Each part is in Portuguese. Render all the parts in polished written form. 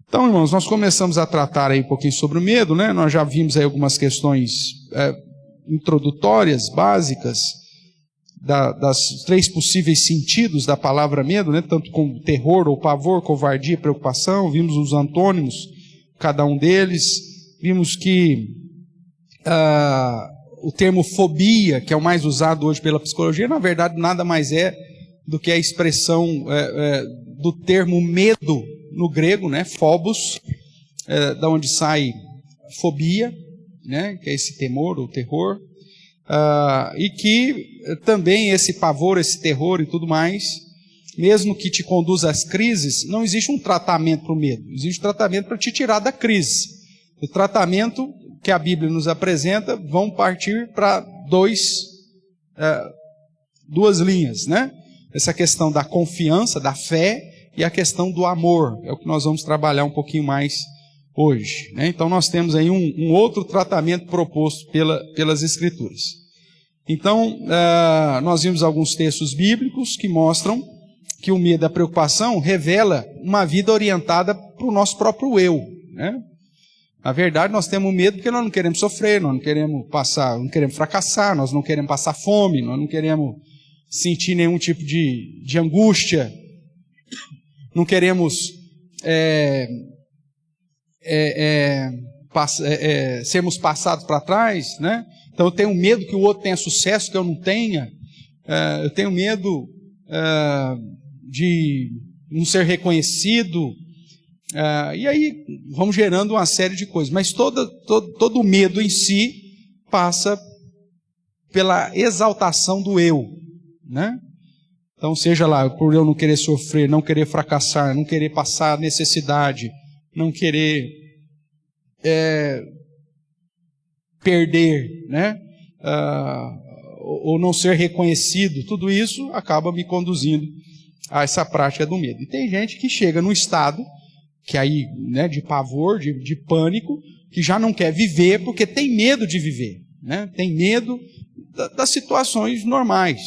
Então, irmãos, nós começamos a tratar aí um pouquinho sobre o medo, né? Nós já vimos aí algumas questões introdutórias, básicas, das três possíveis sentidos da palavra medo, né? Tanto como terror ou pavor, covardia, preocupação. Vimos os antônimos, cada um deles. Vimos que o termo fobia, que é o mais usado hoje pela psicologia, na verdade nada mais é do que a expressão do termo medo no grego, né? Phobos, da onde sai fobia, né? Que é esse temor ou terror, e que também esse pavor, esse terror e tudo mais, mesmo que te conduza às crises, não existe um tratamento para o medo, existe um tratamento para te tirar da crise. O tratamento que a Bíblia nos apresenta vão partir para duas linhas, né? Essa questão da confiança, da fé, e a questão do amor, é o que nós vamos trabalhar um pouquinho mais hoje, né? Então nós temos aí um outro tratamento proposto pelas Escrituras. Então, nós vimos alguns textos bíblicos que mostram que o medo e a preocupação revela uma vida orientada para o nosso próprio eu, né? Na verdade, nós temos medo porque nós não queremos sofrer, nós não queremos fracassar, nós não queremos passar fome, nós não queremos sentir nenhum tipo de angústia, não queremos sermos passados para trás, né? Então eu tenho medo que o outro tenha sucesso que eu não tenha, eu tenho medo de não ser reconhecido, e aí vamos gerando uma série de coisas, mas todo medo em si passa pela exaltação do eu, né? Então, seja lá, por eu não querer sofrer, não querer fracassar, não querer passar necessidade, não querer perder, né? Ou não ser reconhecido, tudo isso acaba me conduzindo a essa prática do medo. E tem gente que chega num estado, que aí, né, de pavor, de pânico, que já não quer viver porque tem medo de viver, né? Tem medo das situações normais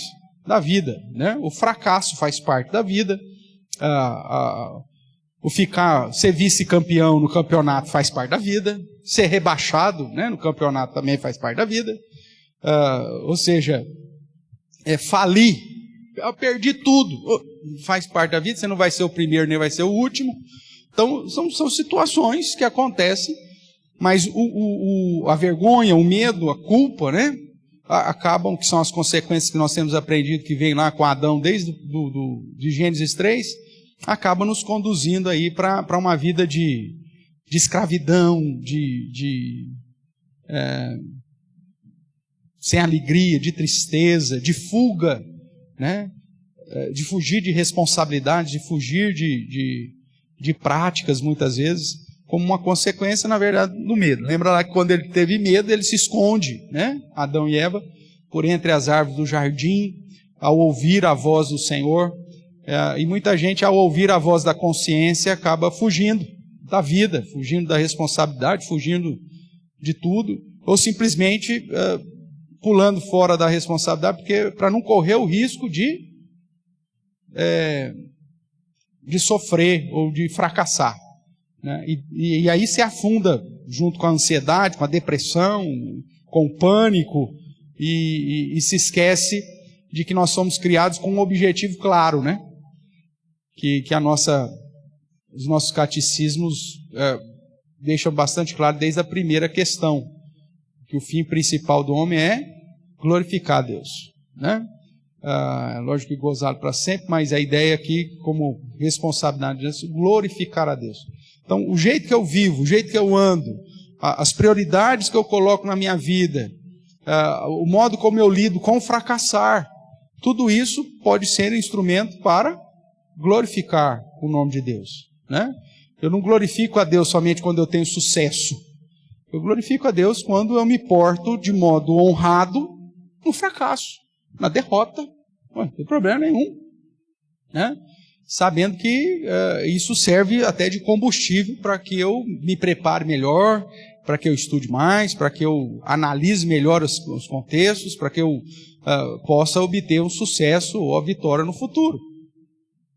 da vida, né? O fracasso faz parte da vida, ser vice-campeão no campeonato faz parte da vida, ser rebaixado, né, no campeonato também faz parte da vida, ou seja, falir, eu perdi tudo, faz parte da vida, você não vai ser o primeiro nem vai ser o último. Então são situações que acontecem, mas a vergonha, o medo, a culpa, né, acabam, que são as consequências que nós temos aprendido, que vem lá com Adão desde de Gênesis 3, acaba nos conduzindo aí para uma vida de escravidão, sem alegria, de tristeza, de fuga, né? De fugir de responsabilidade, de fugir de práticas, muitas vezes, como uma consequência, na verdade, do medo. Lembra lá que quando ele teve medo, ele se esconde, né? Adão e Eva, por entre as árvores do jardim, ao ouvir a voz do Senhor. E muita gente, ao ouvir a voz da consciência, acaba fugindo da vida, fugindo da responsabilidade, fugindo de tudo, ou simplesmente pulando fora da responsabilidade, para não correr o risco de sofrer ou de fracassar, né? E aí se afunda junto com a ansiedade, com a depressão, com o pânico, e se esquece de que nós somos criados com um objetivo claro, né? Que os nossos catecismos deixam bastante claro desde a primeira questão, que o fim principal do homem é glorificar a Deus, né? Lógico que gozá-lo para sempre, mas a ideia aqui, como responsabilidade, é glorificar a Deus. Então, o jeito que eu vivo, o jeito que eu ando, as prioridades que eu coloco na minha vida, o modo como eu lido com o fracassar, tudo isso pode ser instrumento para glorificar o nome de Deus, né? Eu não glorifico a Deus somente quando eu tenho sucesso. Eu glorifico a Deus quando eu me porto de modo honrado no fracasso, na derrota. Não tem problema nenhum, né? Sabendo que isso serve até de combustível para que eu me prepare melhor, para que eu estude mais, para que eu analise melhor os contextos, para que eu possa obter um sucesso ou a vitória no futuro.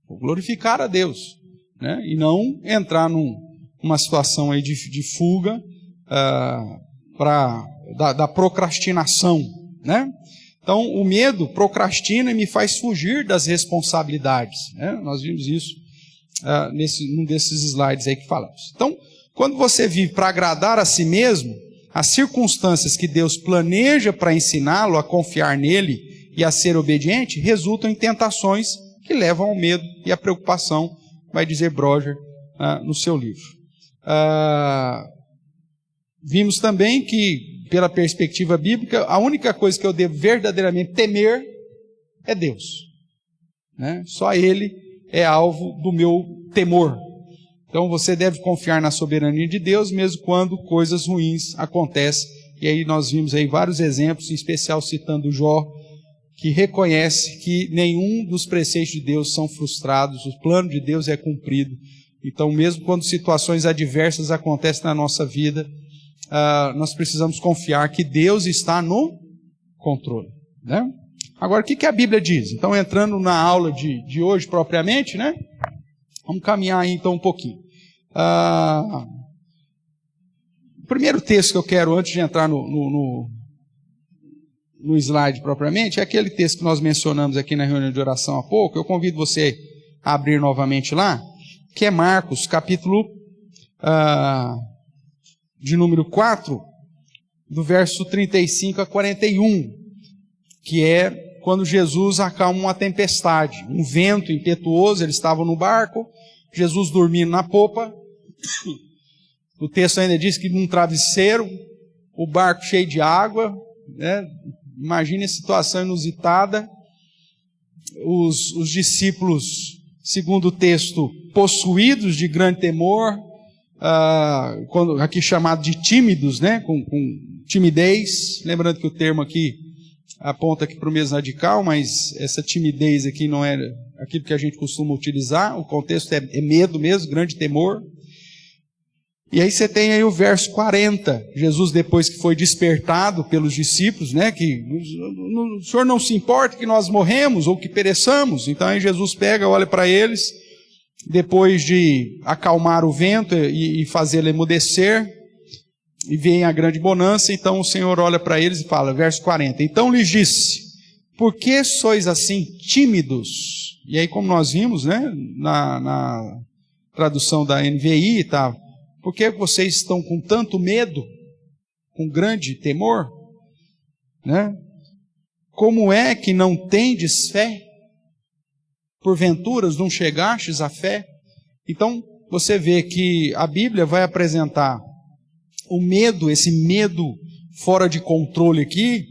Vou glorificar a Deus, né? E não entrar num uma situação aí de fuga da procrastinação, né? Então, o medo procrastina e me faz fugir das responsabilidades, né? Nós vimos isso num desses slides aí que falamos. Então, quando você vive para agradar a si mesmo, as circunstâncias que Deus planeja para ensiná-lo a confiar nele e a ser obediente resultam em tentações que levam ao medo e à preocupação, vai dizer Broger no seu livro. Vimos também que, pela perspectiva bíblica, a única coisa que eu devo verdadeiramente temer é Deus, né? Só Ele é alvo do meu temor. Então você deve confiar na soberania de Deus, mesmo quando coisas ruins acontecem. E aí nós vimos aí vários exemplos, em especial citando Jó, que reconhece que nenhum dos preceitos de Deus são frustrados, o plano de Deus é cumprido. Então, mesmo quando situações adversas acontecem na nossa vida, nós precisamos confiar que Deus está no controle, né? Agora, o que a Bíblia diz? Então, entrando na aula de hoje propriamente, né? Vamos caminhar aí então um pouquinho. O primeiro texto que eu quero, antes de entrar no slide propriamente, é aquele texto que nós mencionamos aqui na reunião de oração há pouco. Eu convido você a abrir novamente lá, que é Marcos, capítulo de número 4, do verso 35 a 41, que é quando Jesus acalma uma tempestade, um vento impetuoso. Eles estavam no barco, Jesus dormindo na popa. O texto ainda diz que num travesseiro, o barco cheio de água, né? Imagine a situação inusitada. Os discípulos, segundo o texto, possuídos de grande temor, aqui chamado de tímidos, né? Com timidez. Lembrando que o termo aqui aponta aqui para o mesmo radical, mas essa timidez aqui não é aquilo que a gente costuma utilizar. O contexto é medo mesmo, grande temor. E aí você tem aí o verso 40, Jesus, depois que foi despertado pelos discípulos, né, que o Senhor não se importa que nós morremos ou que pereçamos. Então aí Jesus pega, olha para eles, depois de acalmar o vento e fazê-lo emudecer, e vem a grande bonança. Então o Senhor olha para eles e fala, verso 40, então lhes disse, por que sois assim tímidos? E aí, como nós vimos, né, na tradução da NVI, tá? Por que vocês estão com tanto medo, com grande temor, né? Como é que não tendes fé? Porventura não chegastes à fé? Então, você vê que a Bíblia vai apresentar o medo, esse medo fora de controle aqui,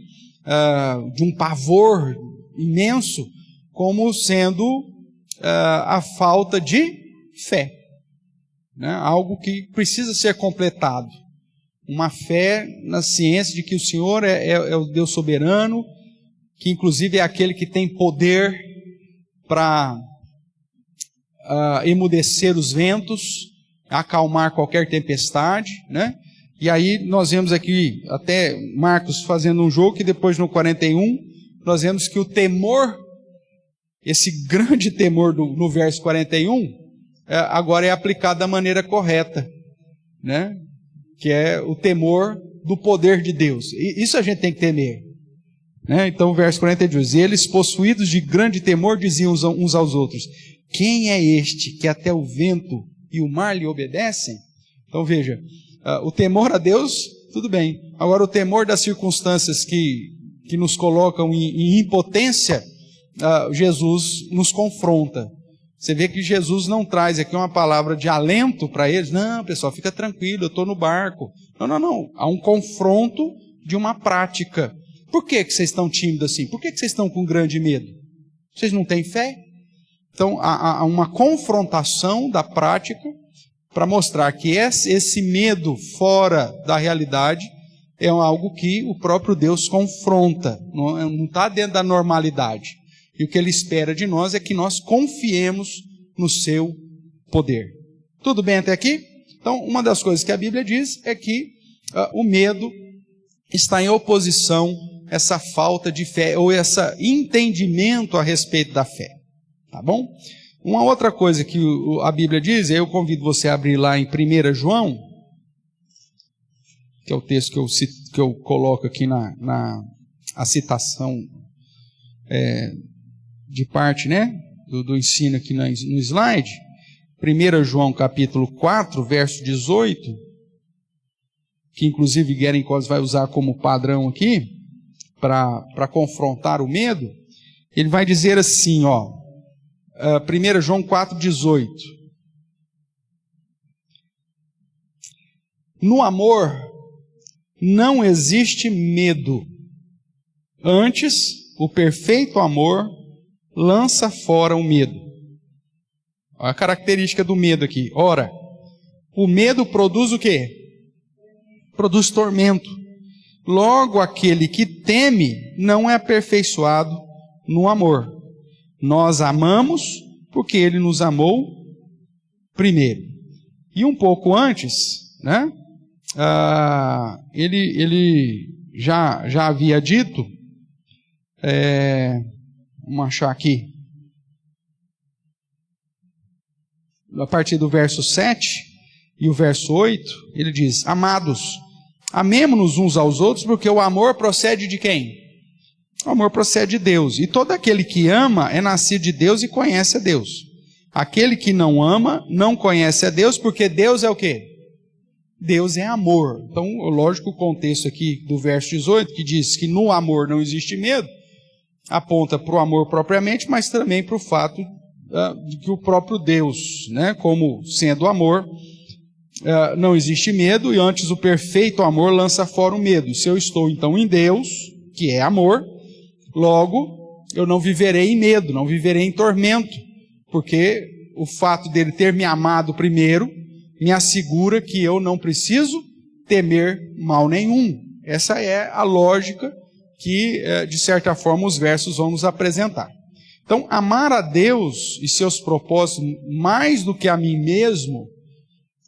de um pavor imenso, como sendo a falta de fé, né? Algo que precisa ser completado. Uma fé na ciência de que o Senhor é o Deus soberano, que inclusive é aquele que tem poder para emudecer os ventos, acalmar qualquer tempestade, né? E aí nós vemos aqui até Marcos fazendo um jogo que depois no 41 nós vemos que o temor, esse grande temor no verso 41, agora é aplicado da maneira correta, né? Que é o temor do poder de Deus. E isso a gente tem que temer, né? Então o verso 42, eles possuídos de grande temor diziam uns aos outros, quem é este que até o vento e o mar lhe obedecem? Então veja, o temor a Deus, tudo bem. Agora o temor das circunstâncias que nos colocam em impotência, Jesus nos confronta. Você vê que Jesus não traz aqui uma palavra de alento para eles. Não, pessoal, fica tranquilo, eu estou no barco. Não. Há um confronto de uma prática. Por que vocês estão tímidos assim? Por que vocês estão com grande medo? Vocês não têm fé? Então, há uma confrontação da prática para mostrar que esse medo fora da realidade é algo que o próprio Deus confronta. Não está dentro da normalidade. E o que Ele espera de nós é que nós confiemos no seu poder. Tudo bem até aqui? Então, uma das coisas que a Bíblia diz é que o medo está em oposição a essa falta de fé, ou esse entendimento a respeito da fé. Tá bom? Uma outra coisa que a Bíblia diz, eu convido você a abrir lá em 1 João, que é o texto que eu coloco aqui a citação de parte, né, do ensino aqui no slide. 1 João capítulo 4, verso 18, que inclusive Guerin-Cos vai usar como padrão aqui, para confrontar o medo. Ele vai dizer assim, 1 João 4, 18. No amor não existe medo. Antes, o perfeito amor lança fora o medo. Olha a característica do medo aqui. Ora, o medo produz o quê? Produz tormento. Logo, aquele que teme não é aperfeiçoado no amor. Nós amamos porque ele nos amou primeiro. E um pouco antes, né? Ele já havia dito, vamos achar aqui, a partir do verso 7 e o verso 8, ele diz: amados, amemo-nos uns aos outros, porque o amor procede de quem? O amor procede de Deus. E todo aquele que ama é nascido de Deus e conhece a Deus. Aquele que não ama não conhece a Deus, porque Deus é o quê? Deus é amor. Então, lógico, o contexto aqui do verso 18, que diz que no amor não existe medo, aponta para o amor propriamente, mas também para o fato de que o próprio Deus, né, como sendo amor, não existe medo, e antes o perfeito amor lança fora o medo. E se eu estou então em Deus, que é amor, logo eu não viverei em medo, não viverei em tormento, porque o fato dele ter me amado primeiro me assegura que eu não preciso temer mal nenhum. Essa é a lógica que, de certa forma, os versos vão nos apresentar. Então, amar a Deus e seus propósitos mais do que a mim mesmo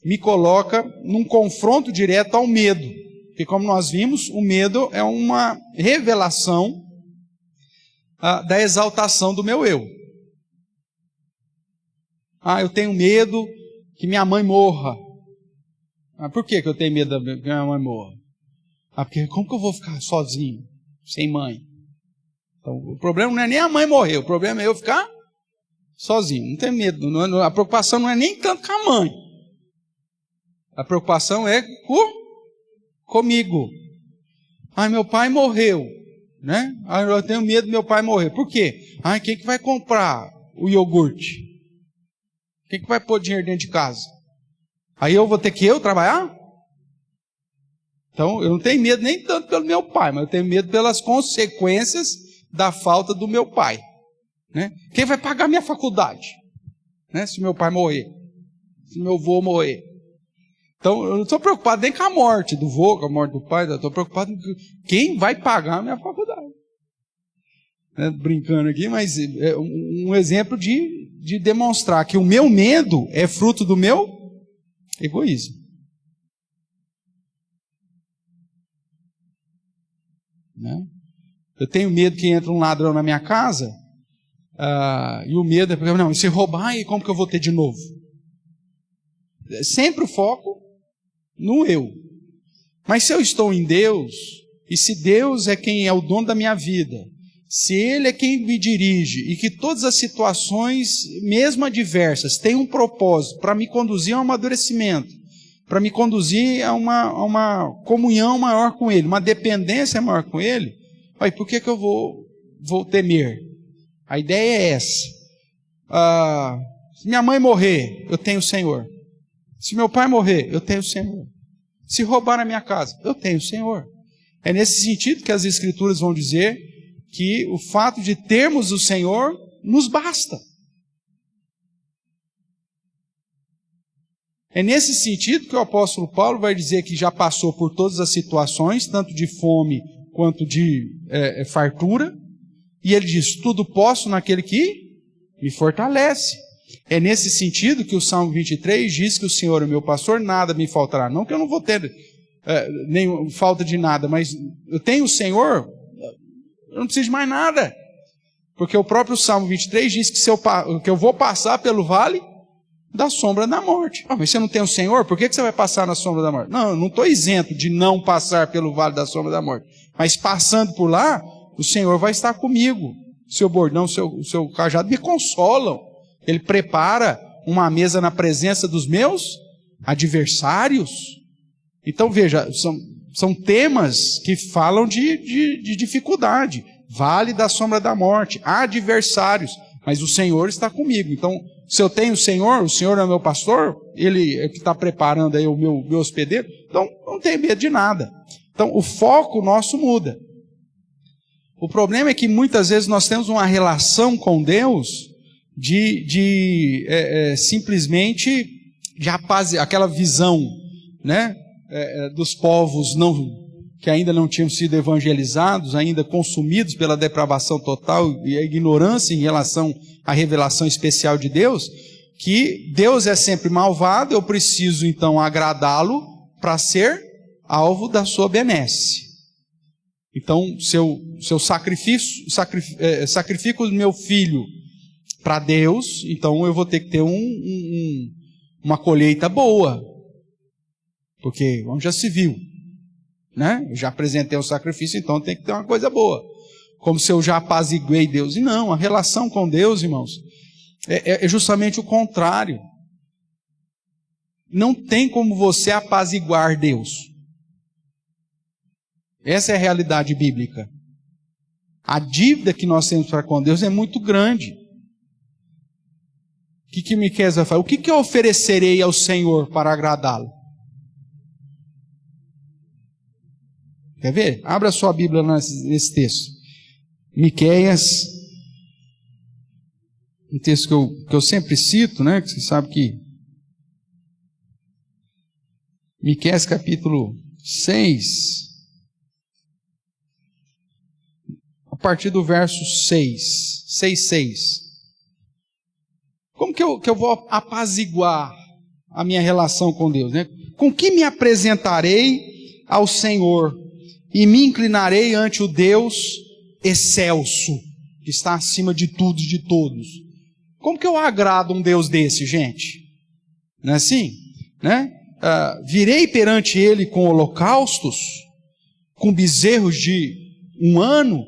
me coloca num confronto direto ao medo. Porque, como nós vimos, o medo é uma revelação da exaltação do meu eu. Eu tenho medo que minha mãe morra. Por que eu tenho medo que minha mãe morra? Porque como que eu vou ficar sozinho, sem mãe? Então, o problema não é nem a mãe morrer, o problema é eu ficar sozinho. Não tenho medo. A preocupação não é nem tanto com a mãe. A preocupação é comigo. Meu pai morreu, né? Eu tenho medo do meu pai morrer. Por quê? Quem que vai comprar o iogurte? Quem que vai pôr dinheiro dentro de casa? Aí eu vou ter que trabalhar? Então, eu não tenho medo nem tanto pelo meu pai, mas eu tenho medo pelas consequências da falta do meu pai, né? Quem vai pagar minha faculdade, né? Se meu pai morrer, se meu avô morrer. Então, eu não estou preocupado nem com a morte do avô, com a morte do pai, eu estou preocupado com quem vai pagar a minha faculdade. Né? Brincando aqui, mas é um exemplo de demonstrar que o meu medo é fruto do meu egoísmo. Né? Eu tenho medo que entre um ladrão na minha casa, e o medo é porque, não, se roubar, e como que eu vou ter de novo? Sempre o foco no eu. Mas se eu estou em Deus, e se Deus é quem é o dono da minha vida, se Ele é quem me dirige, e que todas as situações, mesmo adversas, têm um propósito para me conduzir a um amadurecimento, para me conduzir a uma comunhão maior com Ele, uma dependência maior com Ele, por que eu vou temer? A ideia é essa. Se minha mãe morrer, eu tenho o Senhor. Se meu pai morrer, eu tenho o Senhor. Se roubar na minha casa, eu tenho o Senhor. É nesse sentido que as Escrituras vão dizer que o fato de termos o Senhor nos basta. É nesse sentido que o apóstolo Paulo vai dizer que já passou por todas as situações, tanto de fome quanto de fartura, e ele diz: tudo posso naquele que me fortalece. É nesse sentido que o Salmo 23 diz que o Senhor é o meu pastor, nada me faltará. Não que eu não vou ter nem falta de nada, mas eu tenho o Senhor, eu não preciso de mais nada. Porque o próprio Salmo 23 diz que eu vou passar pelo vale da sombra da morte. Mas você não tem o Senhor? Por que você vai passar na sombra da morte? Não, eu não estou isento de não passar pelo vale da sombra da morte. Mas passando por lá, o Senhor vai estar comigo. Seu bordão, seu cajado me consolam. Ele prepara uma mesa na presença dos meus adversários. Então veja, são temas que falam de dificuldade. Vale da sombra da morte, adversários, mas o Senhor está comigo. Então, se eu tenho o Senhor é o meu pastor, Ele é que está preparando aí o meu hospedeiro, então não tenho medo de nada. Então, o foco nosso muda. O problema é que muitas vezes nós temos uma relação com Deus simplesmente de aquela visão, né, dos povos que ainda não tinham sido evangelizados, ainda consumidos pela depravação total e a ignorância em relação à revelação especial de Deus, que Deus é sempre malvado, eu preciso então agradá-lo para ser alvo da sua benesse. Então, se eu sacrifico o meu filho para Deus, então eu vou ter que ter uma colheita boa. Porque, onde já se viu, né? Eu já apresentei o sacrifício, então tem que ter uma coisa boa. Como se eu já apaziguei Deus. E não, a relação com Deus, irmãos, é justamente o contrário. Não tem como você apaziguar Deus. Essa é a realidade bíblica. A dívida que nós temos para com Deus é muito grande. O que Miqueias vai falar? O que eu oferecerei ao Senhor para agradá-lo? Quer ver? Abra sua Bíblia nesse texto. Miqueias, um texto que eu sempre cito, né? Que você sabe que Miqueias capítulo 6, a partir do verso 6. Como que eu vou apaziguar a minha relação com Deus, né? Com que me apresentarei ao Senhor e me inclinarei ante o Deus excelso, que está acima de tudo e de todos? Como que eu agrado um Deus desse, gente? Não é assim? Né? Virei perante Ele com holocaustos, com bezerros de 1 ano?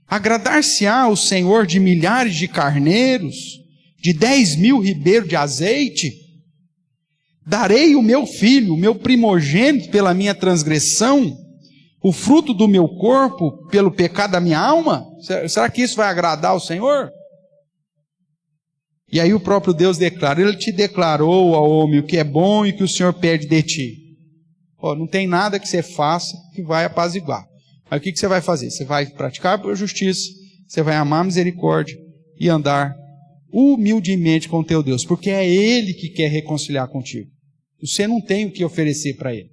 Agradar-se-á o Senhor de milhares de carneiros, de 10.000 ribeiros de azeite? Darei o meu filho, o meu primogênito, pela minha transgressão, o fruto do meu corpo pelo pecado da minha alma? Será que isso vai agradar ao Senhor? E aí o próprio Deus declara: Ele te declarou, ó homem, o que é bom e o que o Senhor pede de ti. Não tem nada que você faça que vai apaziguar. Aí o que você vai fazer? Você vai praticar a justiça, você vai amar a misericórdia e andar humildemente com o teu Deus, porque é Ele que quer reconciliar contigo. Você não tem o que oferecer para Ele.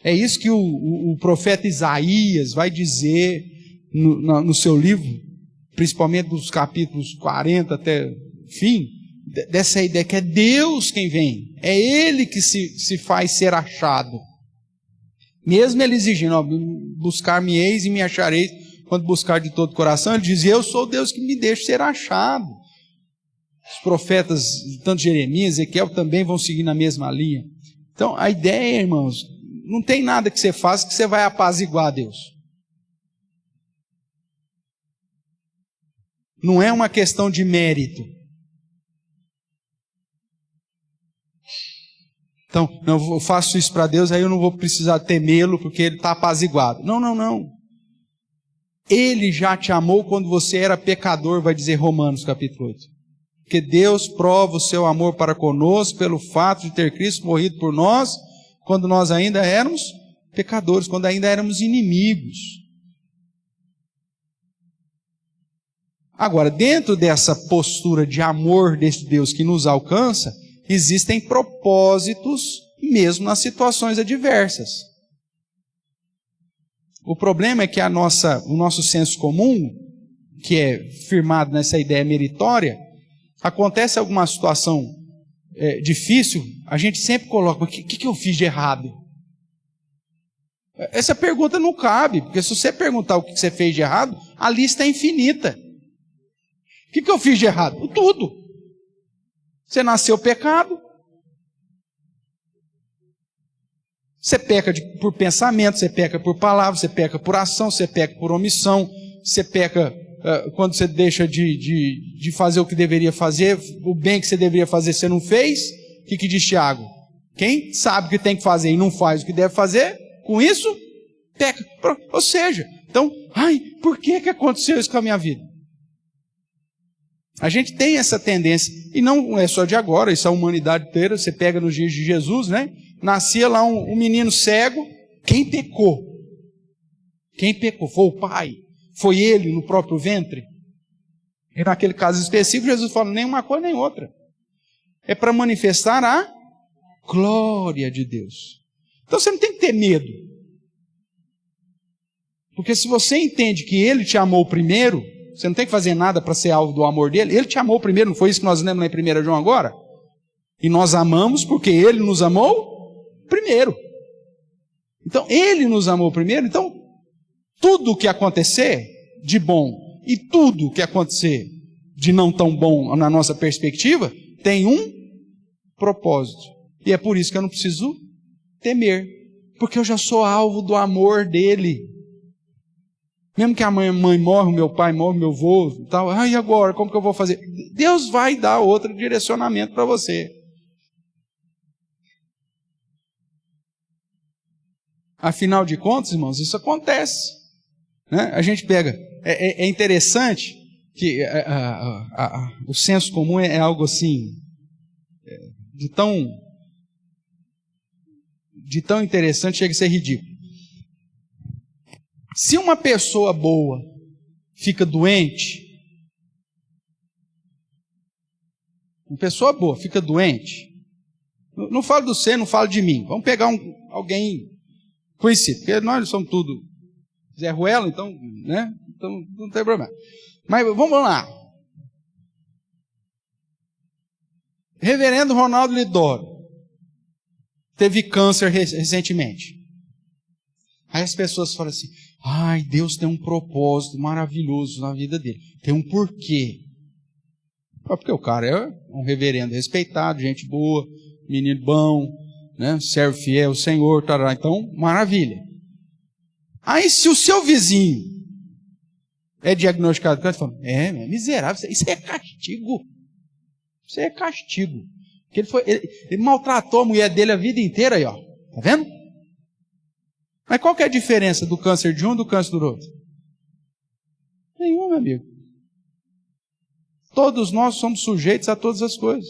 É isso que o profeta Isaías vai dizer no seu livro, principalmente dos capítulos 40 até fim, dessa ideia que é Deus quem vem, é Ele que se faz ser achado. Mesmo Ele exigindo, buscar-me-eis e me achareis, quando buscar de todo o coração, Ele diz: eu sou Deus que me deixa ser achado. Os profetas, tanto Jeremias, Ezequiel, também vão seguir na mesma linha. Então, a ideia, irmãos, não tem nada que você faça que você vai apaziguar a Deus. Não é uma questão de mérito. Então, eu faço isso para Deus, aí eu não vou precisar temê-lo, porque Ele está apaziguado. Não. Ele já te amou quando você era pecador, vai dizer Romanos capítulo 8. Porque Deus prova o seu amor para conosco pelo fato de ter Cristo morrido por nós, quando nós ainda éramos pecadores, quando ainda éramos inimigos. Agora, dentro dessa postura de amor deste Deus que nos alcança, existem propósitos mesmo nas situações adversas. O problema é que o nosso senso comum, que é firmado nessa ideia meritória, acontece alguma situação difícil, a gente sempre coloca: o que eu fiz de errado? Essa pergunta não cabe, porque se você perguntar o que você fez de errado, a lista é infinita. O que eu fiz de errado? Tudo. Você nasceu pecado. Você peca por pensamento, você peca por palavra, você peca por ação, você peca por omissão, você peca quando você deixa de fazer o que deveria fazer, o bem que você deveria fazer você não fez. O que diz Tiago? Quem sabe o que tem que fazer e não faz o que deve fazer, com isso, peca. Ou seja, então, por que aconteceu isso com a minha vida? A gente tem essa tendência, e não é só de agora, isso é a humanidade inteira. Você pega nos dias de Jesus, né? Nascia lá um menino cego. Quem pecou? Quem pecou? Foi o pai? Foi ele no próprio ventre? E naquele caso específico, Jesus fala, nem uma coisa nem outra. É para manifestar a glória de Deus. Então você não tem que ter medo. Porque se você entende que Ele te amou primeiro, você não tem que fazer nada para ser alvo do amor dele. Ele te amou primeiro, não foi isso que nós lemos lá em 1 João agora? E nós amamos porque Ele nos amou primeiro. Então, Ele nos amou primeiro. Então, tudo o que acontecer de bom e tudo o que acontecer de não tão bom na nossa perspectiva, tem um propósito. E é por isso que eu não preciso temer. Porque eu já sou alvo do amor dele. Mesmo que a mãe morre, o meu pai morre, o meu avô, tal, e agora, como que eu vou fazer? Deus vai dar outro direcionamento para você. Afinal de contas, irmãos, isso acontece. Né? A gente pega, é interessante que o senso comum é algo assim, de tão interessante, chega a ser ridículo. Se uma pessoa boa fica doente, não falo de você, não falo de mim, vamos pegar alguém conhecido, porque nós somos tudo Zé Ruelo, então, né? Então não tem problema. Mas vamos lá. Reverendo Ronaldo Lidoro teve câncer recentemente. Aí as pessoas falam assim, Deus tem um propósito maravilhoso na vida dele. Tem um porquê. Porque o cara é um reverendo respeitado, gente boa, menino bom, né? Serve fiel ao Senhor, tarará. Então, maravilha. Aí se o seu vizinho é diagnosticado com câncer, fala, é miserável, isso é castigo. Isso é castigo. Porque ele maltratou a mulher dele a vida inteira aí, ó. Tá vendo? Mas qual que é a diferença do câncer de um e do câncer do outro? Nenhuma, meu amigo. Todos nós somos sujeitos a todas as coisas.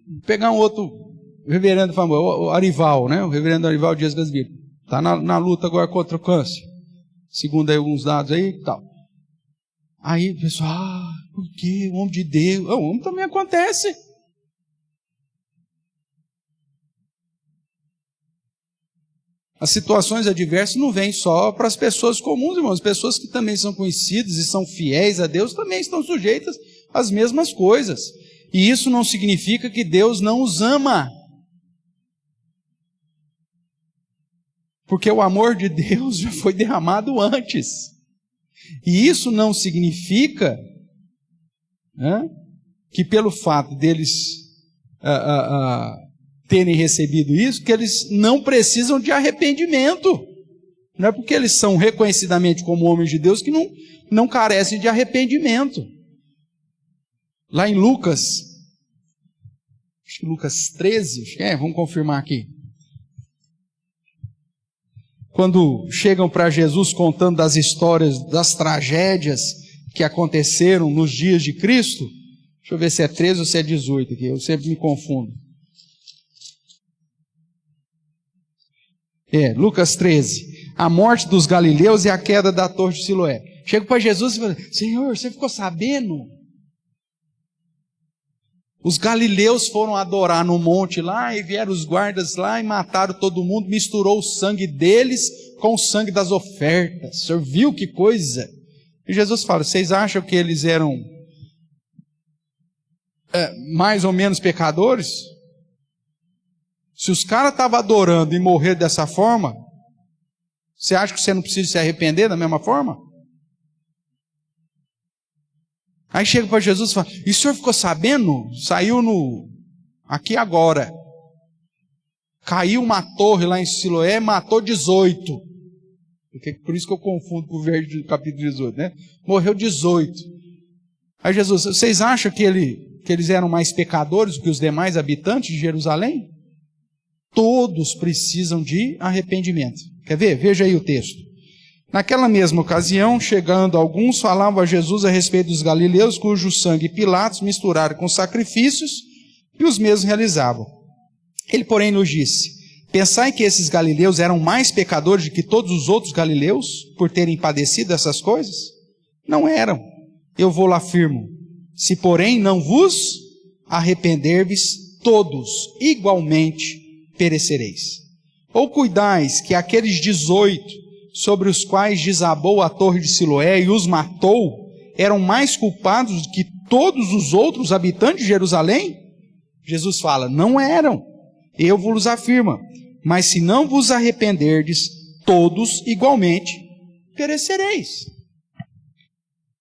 Vou pegar um outro reverendo famoso, o Arival, né? O reverendo Arival Dias Gasville. Está na luta agora contra o câncer. Segundo aí alguns dados aí e tal. Aí o pessoal, por quê? O homem de Deus. O homem também acontece. As situações adversas não vêm só para as pessoas comuns, irmãos. As pessoas que também são conhecidas e são fiéis a Deus também estão sujeitas às mesmas coisas. E isso não significa que Deus não os ama. Porque o amor de Deus já foi derramado antes. E isso não significa, né, que pelo fato deles terem recebido isso, que eles não precisam de arrependimento. Não é porque eles são reconhecidamente como homens de Deus que não carecem de arrependimento. Lá em Lucas, acho que Lucas 13, vamos confirmar aqui. Quando chegam para Jesus contando das histórias, das tragédias que aconteceram nos dias de Cristo, deixa eu ver se é 13 ou se é 18 aqui, eu sempre me confundo. Lucas 13, a morte dos galileus e a queda da torre de Siloé. Chego para Jesus e falo, Senhor, você ficou sabendo? Os galileus foram adorar no monte lá, e vieram os guardas lá e mataram todo mundo, misturou o sangue deles com o sangue das ofertas. O senhor viu que coisa? E Jesus fala, vocês acham que eles eram mais ou menos pecadores? Se os caras estavam adorando e morrer dessa forma, você acha que você não precisa se arrepender da mesma forma? Aí chega para Jesus e fala: e o senhor ficou sabendo? Saiu aqui agora. Caiu uma torre lá em Siloé, matou 18. Por isso que eu confundo com o verso do capítulo 18, né? Morreu 18. Aí Jesus: vocês acham que eles eram mais pecadores do que os demais habitantes de Jerusalém? Todos precisam de arrependimento. Quer ver? Veja aí o texto. Naquela mesma ocasião, chegando alguns, falavam a Jesus a respeito dos galileus, cujo sangue Pilatos misturaram com sacrifícios, e os mesmos realizavam. Ele, porém, nos disse: pensai que esses galileus eram mais pecadores do que todos os outros galileus, por terem padecido essas coisas? Não eram. Eu vou lá afirmo. Se, porém, não vos arrependerdes, todos igualmente perecereis. Ou cuidais que aqueles 18, sobre os quais desabou a torre de Siloé e os matou, eram mais culpados do que todos os outros habitantes de Jerusalém? Jesus fala: não eram. Eu vos afirmo. Mas se não vos arrependerdes, todos igualmente perecereis.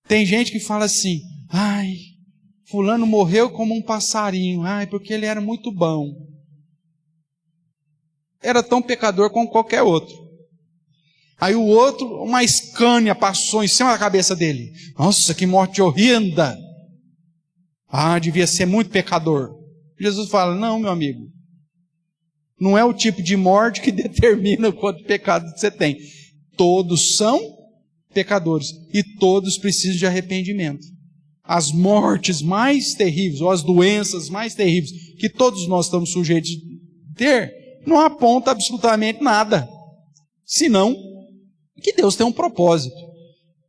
Tem gente que fala assim: ai, fulano morreu como um passarinho, ai, porque ele era muito bom. Era tão pecador como qualquer outro. Aí o outro, uma escânia passou em cima da cabeça dele. Nossa, que morte horrenda! Ah, devia ser muito pecador. Jesus fala: não, meu amigo. Não é o tipo de morte que determina quanto pecado você tem. Todos são pecadores e todos precisam de arrependimento. As mortes mais terríveis, ou as doenças mais terríveis que todos nós estamos sujeitos a ter, não aponta absolutamente nada, senão que Deus tem um propósito.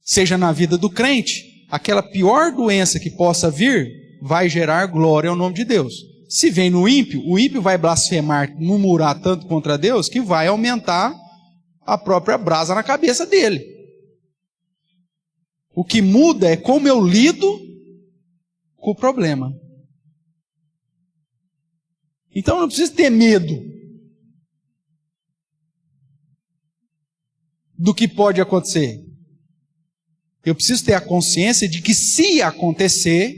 Seja na vida do crente, aquela pior doença que possa vir, vai gerar glória ao nome de Deus. Se vem no ímpio, o ímpio vai blasfemar, murmurar tanto contra Deus, que vai aumentar a própria brasa na cabeça dele. O que muda é como eu lido com o problema. Então eu não preciso ter medo do que pode acontecer. Eu preciso ter a consciência de que, se acontecer,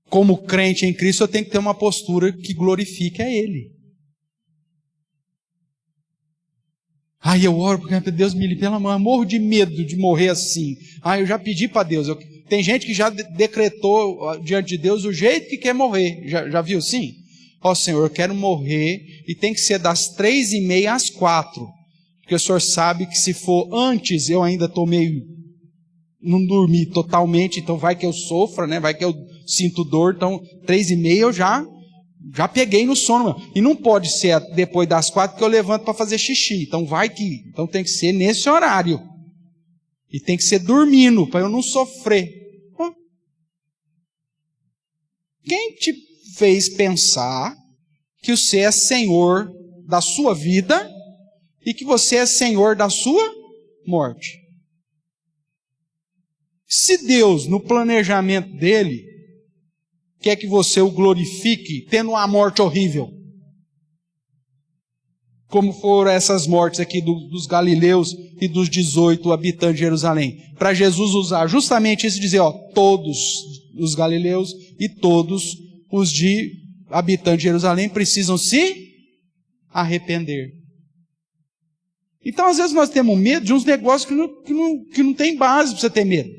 como crente em Cristo, eu tenho que ter uma postura que glorifique a Ele. Ai, eu oro porque Deus me livre, pelo amor, eu morro de medo de morrer assim. Ai, eu já pedi para Deus. Tem gente que já decretou diante de Deus o jeito que quer morrer. Já viu assim? Ó Senhor, eu quero morrer e tem que ser das 3:30 às 4. Porque o Senhor sabe que se for antes, eu ainda estou meio... não dormi totalmente, então vai que eu sofra, né? Vai que eu sinto dor, então 3:30 eu já peguei no sono. E não pode ser depois das 4 que eu levanto para fazer xixi. Então então tem que ser nesse horário. E tem que ser dormindo, para eu não sofrer. Quem te fez pensar que você é Senhor da sua vida e que você é Senhor da sua morte? Se Deus, no planejamento dele, quer que você o glorifique tendo uma morte horrível, como foram essas mortes aqui dos galileus e dos 18 habitantes de Jerusalém, para Jesus usar justamente isso e dizer, todos os galileus e todos os habitantes de Jerusalém precisam se arrepender. Então, às vezes nós temos medo de uns negócios que não tem base para você ter medo.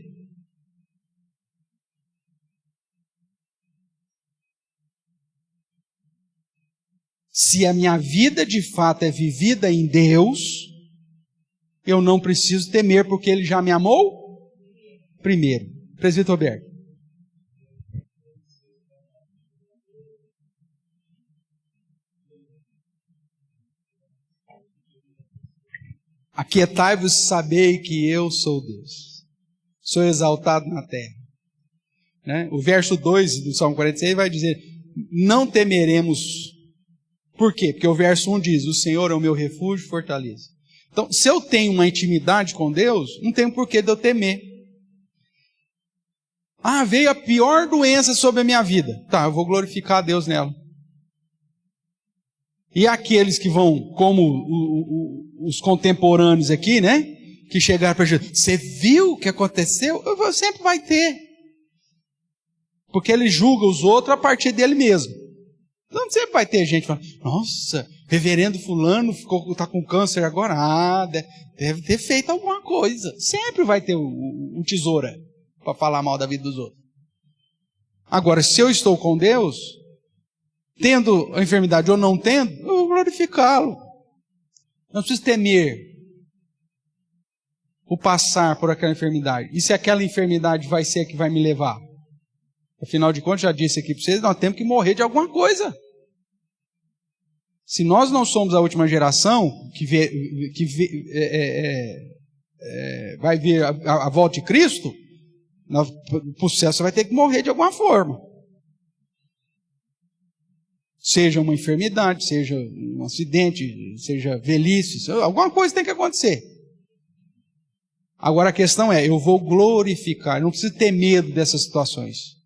Se a minha vida de fato é vivida em Deus, eu não preciso temer, porque Ele já me amou primeiro. Presbítero Roberto. Aquietai-vos e sabei que eu sou Deus. Sou exaltado na terra. Né? O verso 2 do Salmo 46 vai dizer, não temeremos. Por quê? Porque o verso 1 diz, o Senhor é o meu refúgio e fortaleza. Então, se eu tenho uma intimidade com Deus, não tem porquê de eu temer. Ah, veio a pior doença sobre a minha vida. Tá, eu vou glorificar a Deus nela. E aqueles que vão, como os contemporâneos aqui, né? Que chegaram para Jesus, você viu o que aconteceu? Sempre vai ter. Porque ele julga os outros a partir dele mesmo. Então sempre vai ter gente falando, nossa, reverendo fulano está com câncer agora. Ah, deve ter feito alguma coisa. Sempre vai ter um tesoura para falar mal da vida dos outros. Agora, se eu estou com Deus, tendo a enfermidade ou não tendo, eu vou glorificá-lo. Não preciso temer o passar por aquela enfermidade. E se aquela enfermidade vai ser a que vai me levar? Afinal de contas, já disse aqui para vocês, nós temos que morrer de alguma coisa. Se nós não somos a última geração vai ver a volta de Cristo, para o céu você vai ter que morrer de alguma forma. Seja uma enfermidade, seja um acidente, seja velhice, alguma coisa tem que acontecer. Agora a questão é, eu vou glorificar, eu não preciso ter medo dessas situações.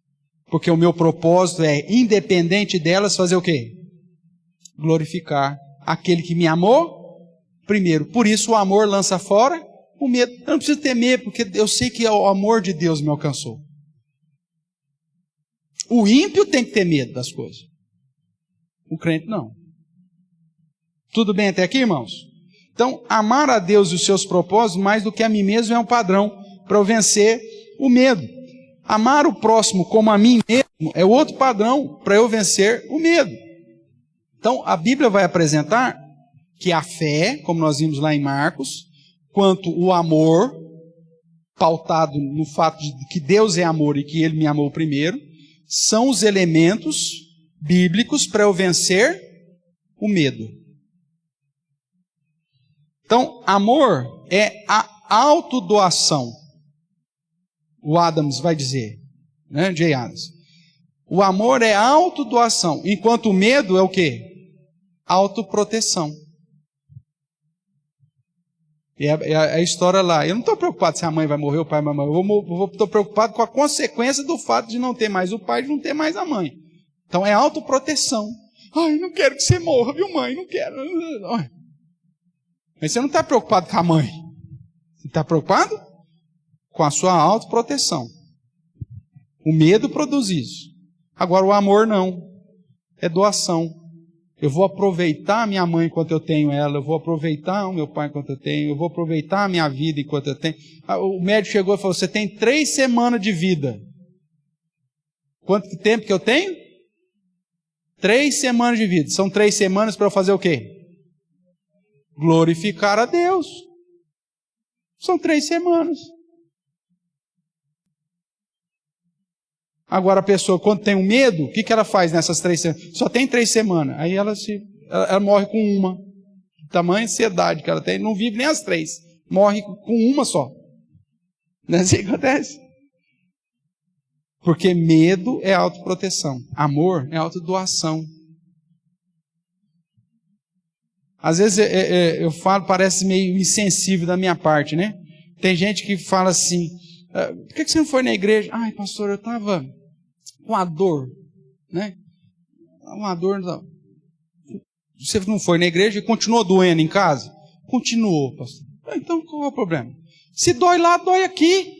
Porque o meu propósito é, independente delas, fazer o quê? Glorificar aquele que me amou primeiro. Por isso o amor lança fora o medo. Eu não preciso temer, porque eu sei que o amor de Deus me alcançou. O ímpio tem que ter medo das coisas. O crente não. Tudo bem até aqui, irmãos? Então, amar a Deus e os seus propósitos mais do que a mim mesmo é um padrão para eu vencer o medo. Amar o próximo como a mim mesmo é outro padrão para eu vencer o medo. Então, a Bíblia vai apresentar que a fé, como nós vimos lá em Marcos, quanto o amor, pautado no fato de que Deus é amor e que Ele me amou primeiro, são os elementos bíblicos para eu vencer o medo. Então, amor é a autodoação. O Adams vai dizer, né? Jay Adams. O amor é autodoação, enquanto o medo é o quê? Autoproteção. É a história lá. Eu não estou preocupado se a mãe vai morrer, o pai vai morrer. Eu estou preocupado com a consequência do fato de não ter mais o pai e de não ter mais a mãe. Então é autoproteção. Ai, não quero que você morra, viu, mãe? Não quero. Mas você não está preocupado com a mãe. Você está preocupado com a sua autoproteção. O medo produz isso. Agora o amor não. É doação. Eu vou aproveitar a minha mãe enquanto eu tenho ela, eu vou aproveitar o meu pai enquanto eu tenho, eu vou aproveitar a minha vida enquanto eu tenho. O médico chegou e falou, você tem 3 semanas de vida. Quanto tempo que eu tenho? 3 semanas de vida. São 3 semanas para eu fazer o quê? Glorificar a Deus. São 3 semanas. Agora a pessoa, quando tem um medo, o que ela faz nessas 3 semanas? Só tem 3 semanas. Aí ela morre com uma. Tamanha ansiedade que ela tem, não vive nem as 3. Morre com uma só. Não é assim que acontece? Porque medo é autoproteção. Amor é autodoação. Às vezes eu falo, parece meio insensível da minha parte, né? Tem gente que fala assim, por que você não foi na igreja? Ai, pastor, eu estava com a dor, né? Uma dor. Você não foi na igreja e continuou doendo em casa? Continuou, pastor. Então qual é o problema? Se dói lá, dói aqui.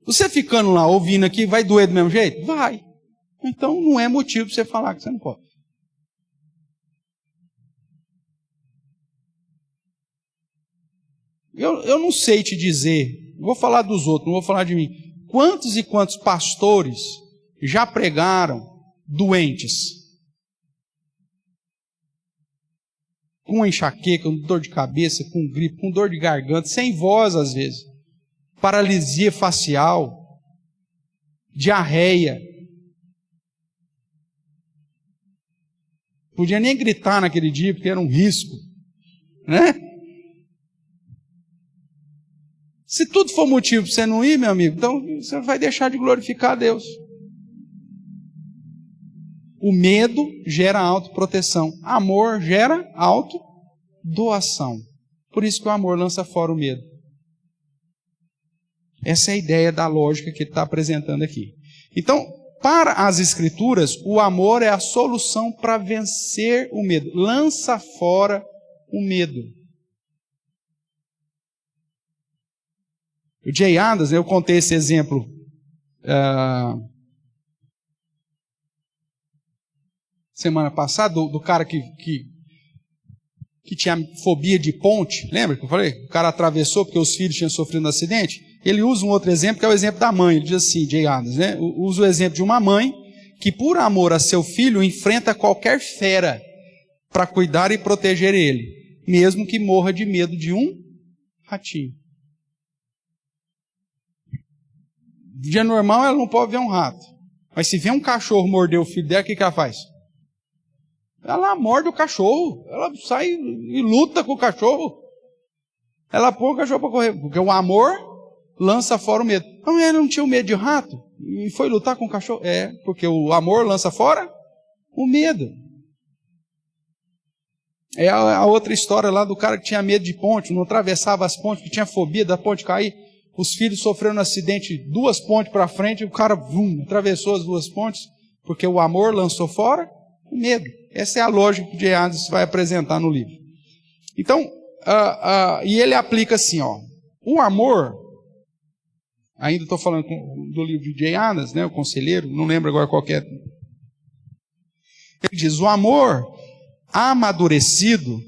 Você ficando lá, ouvindo aqui, vai doer do mesmo jeito? Vai. Então não é motivo para você falar que você não pode. Eu não sei te dizer, vou falar dos outros, não vou falar de mim. Quantos e quantos pastores já pregaram doentes? Com enxaqueca, com dor de cabeça, com gripe, com dor de garganta, sem voz às vezes. Paralisia facial, diarreia. Podia nem gritar naquele dia, porque era um risco, né? Se tudo for motivo para você não ir, meu amigo, então você vai deixar de glorificar a Deus. O medo gera autoproteção. Amor gera autodoação. Por isso que o amor lança fora o medo. Essa é a ideia da lógica que ele está apresentando aqui. Então, para as Escrituras, o amor é a solução para vencer o medo. Lança fora o medo. O Jay Adams, eu contei esse exemplo semana passada, do cara que tinha fobia de ponte. Lembra que eu falei? O cara atravessou porque os filhos tinham sofrido um acidente. Ele usa um outro exemplo, que é o exemplo da mãe. Ele diz assim, Jay Adams, né? Usa o exemplo de uma mãe que, por amor a seu filho, enfrenta qualquer fera para cuidar e proteger ele, mesmo que morra de medo de um ratinho. No dia normal, ela não pode ver um rato. Mas se vê um cachorro morder o filho dela, o que ela faz? Ela morde o cachorro. Ela sai e luta com o cachorro. Ela põe o cachorro para correr. Porque o amor lança fora o medo. Não, ele não tinha medo de rato e foi lutar com o cachorro? É, porque o amor lança fora o medo. É a outra história lá do cara que tinha medo de ponte, não atravessava as pontes, que tinha fobia da ponte cair. Os filhos sofreram um acidente, 2 pontes para frente, e o cara atravessou as 2 pontes, porque o amor lançou fora o medo. Essa é a lógica que o Jay Adams vai apresentar no livro. Então, e ele aplica assim, ó, o amor, ainda estou falando do livro de Jay Adams, né, o conselheiro, não lembro agora qual que é. Ele diz, o amor amadurecido,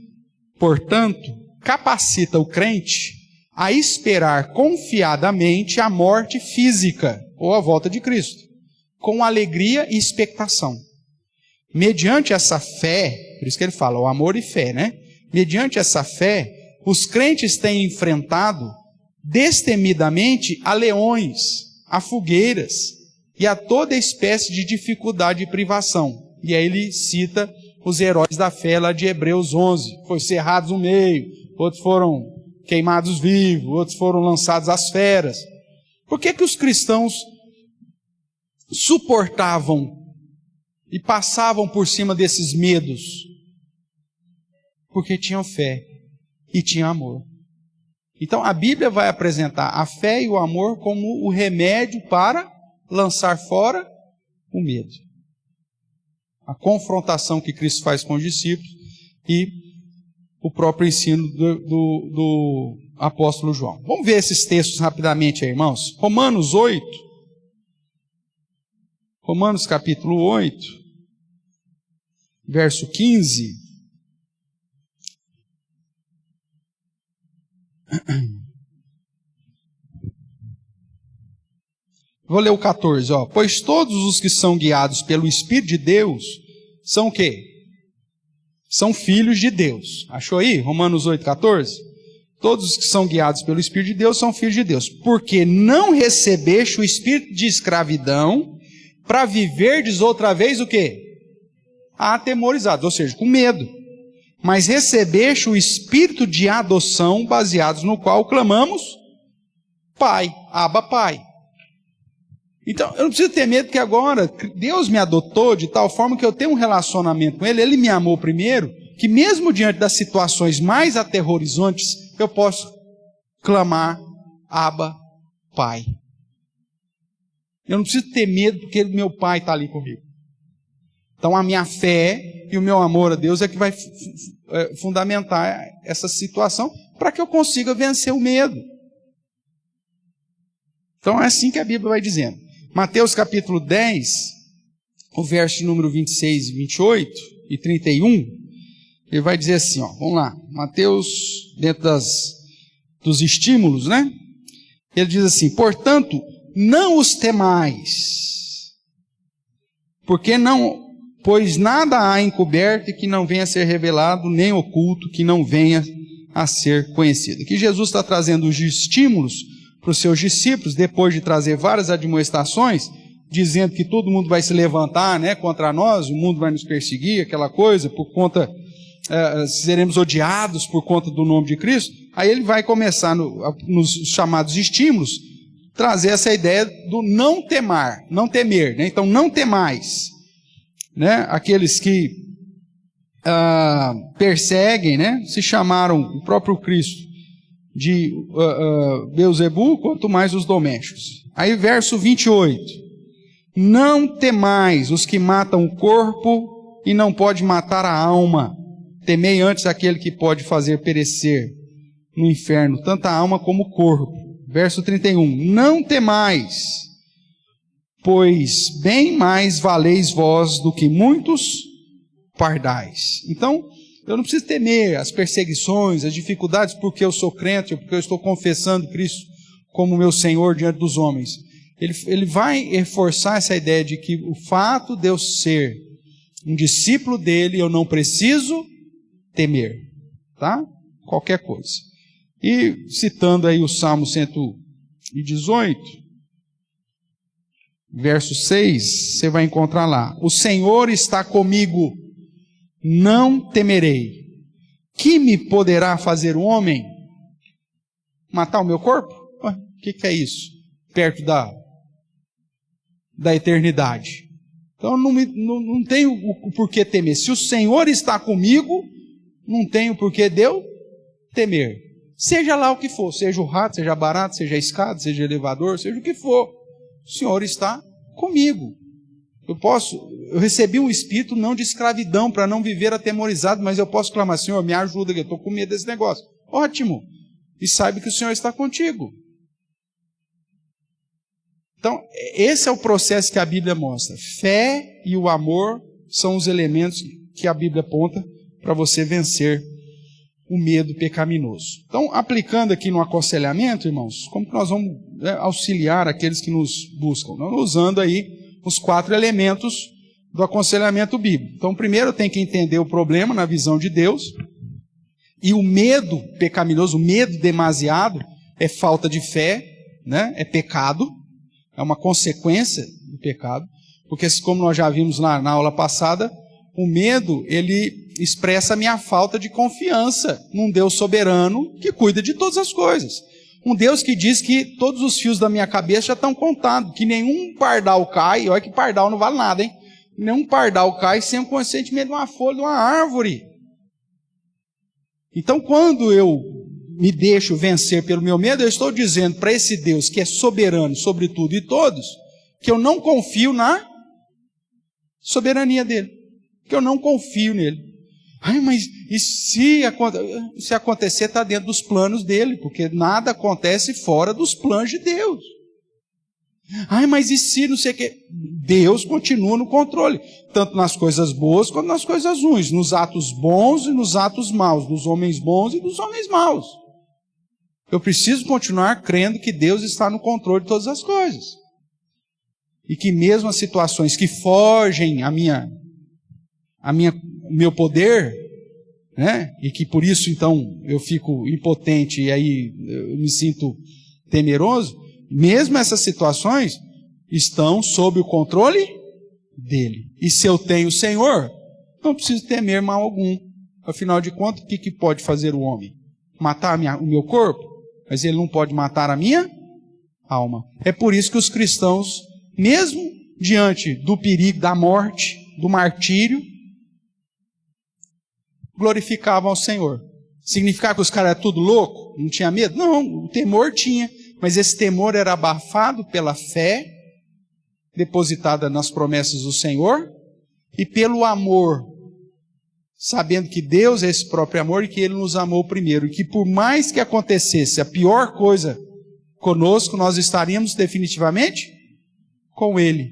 portanto, capacita o crente a esperar confiadamente a morte física, ou a volta de Cristo, com alegria e expectação. Mediante essa fé, por isso que ele fala, o amor e fé, né? Mediante essa fé, os crentes têm enfrentado destemidamente a leões, a fogueiras e a toda espécie de dificuldade e privação. E aí ele cita os heróis da fé lá de Hebreus 11, foi cerrados no meio, outros foram queimados vivos, outros foram lançados às feras. Por que os cristãos suportavam e passavam por cima desses medos? Porque tinham fé e tinham amor. Então a Bíblia vai apresentar a fé e o amor como o remédio para lançar fora o medo. A confrontação que Cristo faz com os discípulos e o próprio ensino do apóstolo João. Vamos ver esses textos rapidamente aí, irmãos. Romanos 8. Romanos capítulo 8, verso 15. Vou ler o 14, ó. Pois todos os que são guiados pelo Espírito de Deus são o quê? São filhos de Deus. Achou aí? Romanos 8, 14. Todos os que são guiados pelo Espírito de Deus são filhos de Deus. Porque não recebeste o espírito de escravidão para viverdes outra vez o quê? Atemorizados, ou seja, com medo. Mas recebeste o espírito de adoção, baseados no qual clamamos Pai, Abba Pai. Então, eu não preciso ter medo, porque agora Deus me adotou de tal forma que eu tenho um relacionamento com Ele, Ele me amou primeiro, que mesmo diante das situações mais aterrorizantes, eu posso clamar Abba Pai. Eu não preciso ter medo, porque meu Pai está ali comigo. Então, a minha fé e o meu amor a Deus é que vai fundamentar essa situação para que eu consiga vencer o medo. Então, é assim que a Bíblia vai dizendo. Mateus capítulo 10, o verso número 26 e 28 e 31, ele vai dizer assim, ó, vamos lá, Mateus, dentro dos estímulos, né? Ele diz assim, portanto, não os temais, pois nada há encoberto que não venha a ser revelado, nem oculto que não venha a ser conhecido. Aqui Jesus está trazendo os estímulos para os seus discípulos, depois de trazer várias admoestações, dizendo que todo mundo vai se levantar, né, contra nós, o mundo vai nos perseguir, aquela coisa, por conta, seremos odiados por conta do nome de Cristo. Aí ele vai começar nos chamados estímulos, trazer essa ideia do não temer, né? Então não temais, né? Aqueles que perseguem, né, se chamaram o próprio Cristo de Beelzebu, quanto mais os domésticos. Aí verso 28. Não temais os que matam o corpo e não pode matar a alma. Temei antes aquele que pode fazer perecer no inferno tanto a alma como o corpo. Verso 31. Não temais, pois bem mais valeis vós do que muitos pardais. Então, eu não preciso temer as perseguições, as dificuldades porque eu sou crente, porque eu estou confessando Cristo como meu Senhor diante dos homens. Ele vai reforçar essa ideia de que o fato de eu ser um discípulo dele, eu não preciso temer, tá? Qualquer coisa. E citando aí o Salmo 118, verso 6, você vai encontrar lá: o Senhor está comigo, não temerei. Que me poderá fazer o homem? Matar o meu corpo? O que é isso? Perto da eternidade. Então não tenho o porquê temer. Se o Senhor está comigo, não tenho porquê de eu temer. Seja lá o que for, seja o rato, seja barato, seja a escada, seja elevador, seja o que for. O Senhor está comigo. Eu recebi um espírito não de escravidão para não viver atemorizado, mas eu posso clamar: Senhor, me ajuda, que eu estou com medo desse negócio. Ótimo. E saiba que o Senhor está contigo. Então, esse é o processo que a Bíblia mostra. Fé e o amor são os elementos que a Bíblia aponta para você vencer o medo pecaminoso. Então, aplicando aqui no aconselhamento, irmãos, como que nós vamos auxiliar aqueles que nos buscam? Nós usando aí os 4 elementos do aconselhamento bíblico. Então, primeiro eu tenho que entender o problema na visão de Deus. E o medo pecaminoso, o medo demasiado, é falta de fé, né? É pecado. É uma consequência do pecado, porque como nós já vimos na aula passada, o medo, ele expressa a minha falta de confiança num Deus soberano que cuida de todas as coisas. Um Deus que diz que todos os fios da minha cabeça já estão contados, que nenhum pardal cai, olha que pardal não vale nada, hein? Nenhum pardal cai sem o consentimento de uma folha de uma árvore. Então, quando eu me deixo vencer pelo meu medo, eu estou dizendo para esse Deus que é soberano sobre tudo e todos, que eu não confio na soberania dele, que eu não confio nele. Ai, mas e se acontecer, está dentro dos planos dele, porque nada acontece fora dos planos de Deus. Ai, mas e se não sei o que? Deus continua no controle, tanto nas coisas boas quanto nas coisas ruins, nos atos bons e nos atos maus, dos homens bons e dos homens maus. Eu preciso continuar crendo que Deus está no controle de todas as coisas. E que mesmo as situações que fogem meu poder, né? E que por isso então eu fico impotente e aí eu me sinto temeroso, mesmo essas situações estão sob o controle dele. E se eu tenho o Senhor, não preciso temer mal algum. Afinal de contas, o que pode fazer o homem? Matar o meu corpo? Mas ele não pode matar a minha alma. É por isso que os cristãos, mesmo diante do perigo da morte, do martírio, glorificavam ao Senhor. Significava que os caras eram tudo louco? Não tinha medo? Não, o temor tinha. Mas esse temor era abafado pela fé, depositada nas promessas do Senhor, e pelo amor, sabendo que Deus é esse próprio amor e que Ele nos amou primeiro. E que por mais que acontecesse a pior coisa conosco, nós estaríamos definitivamente com Ele.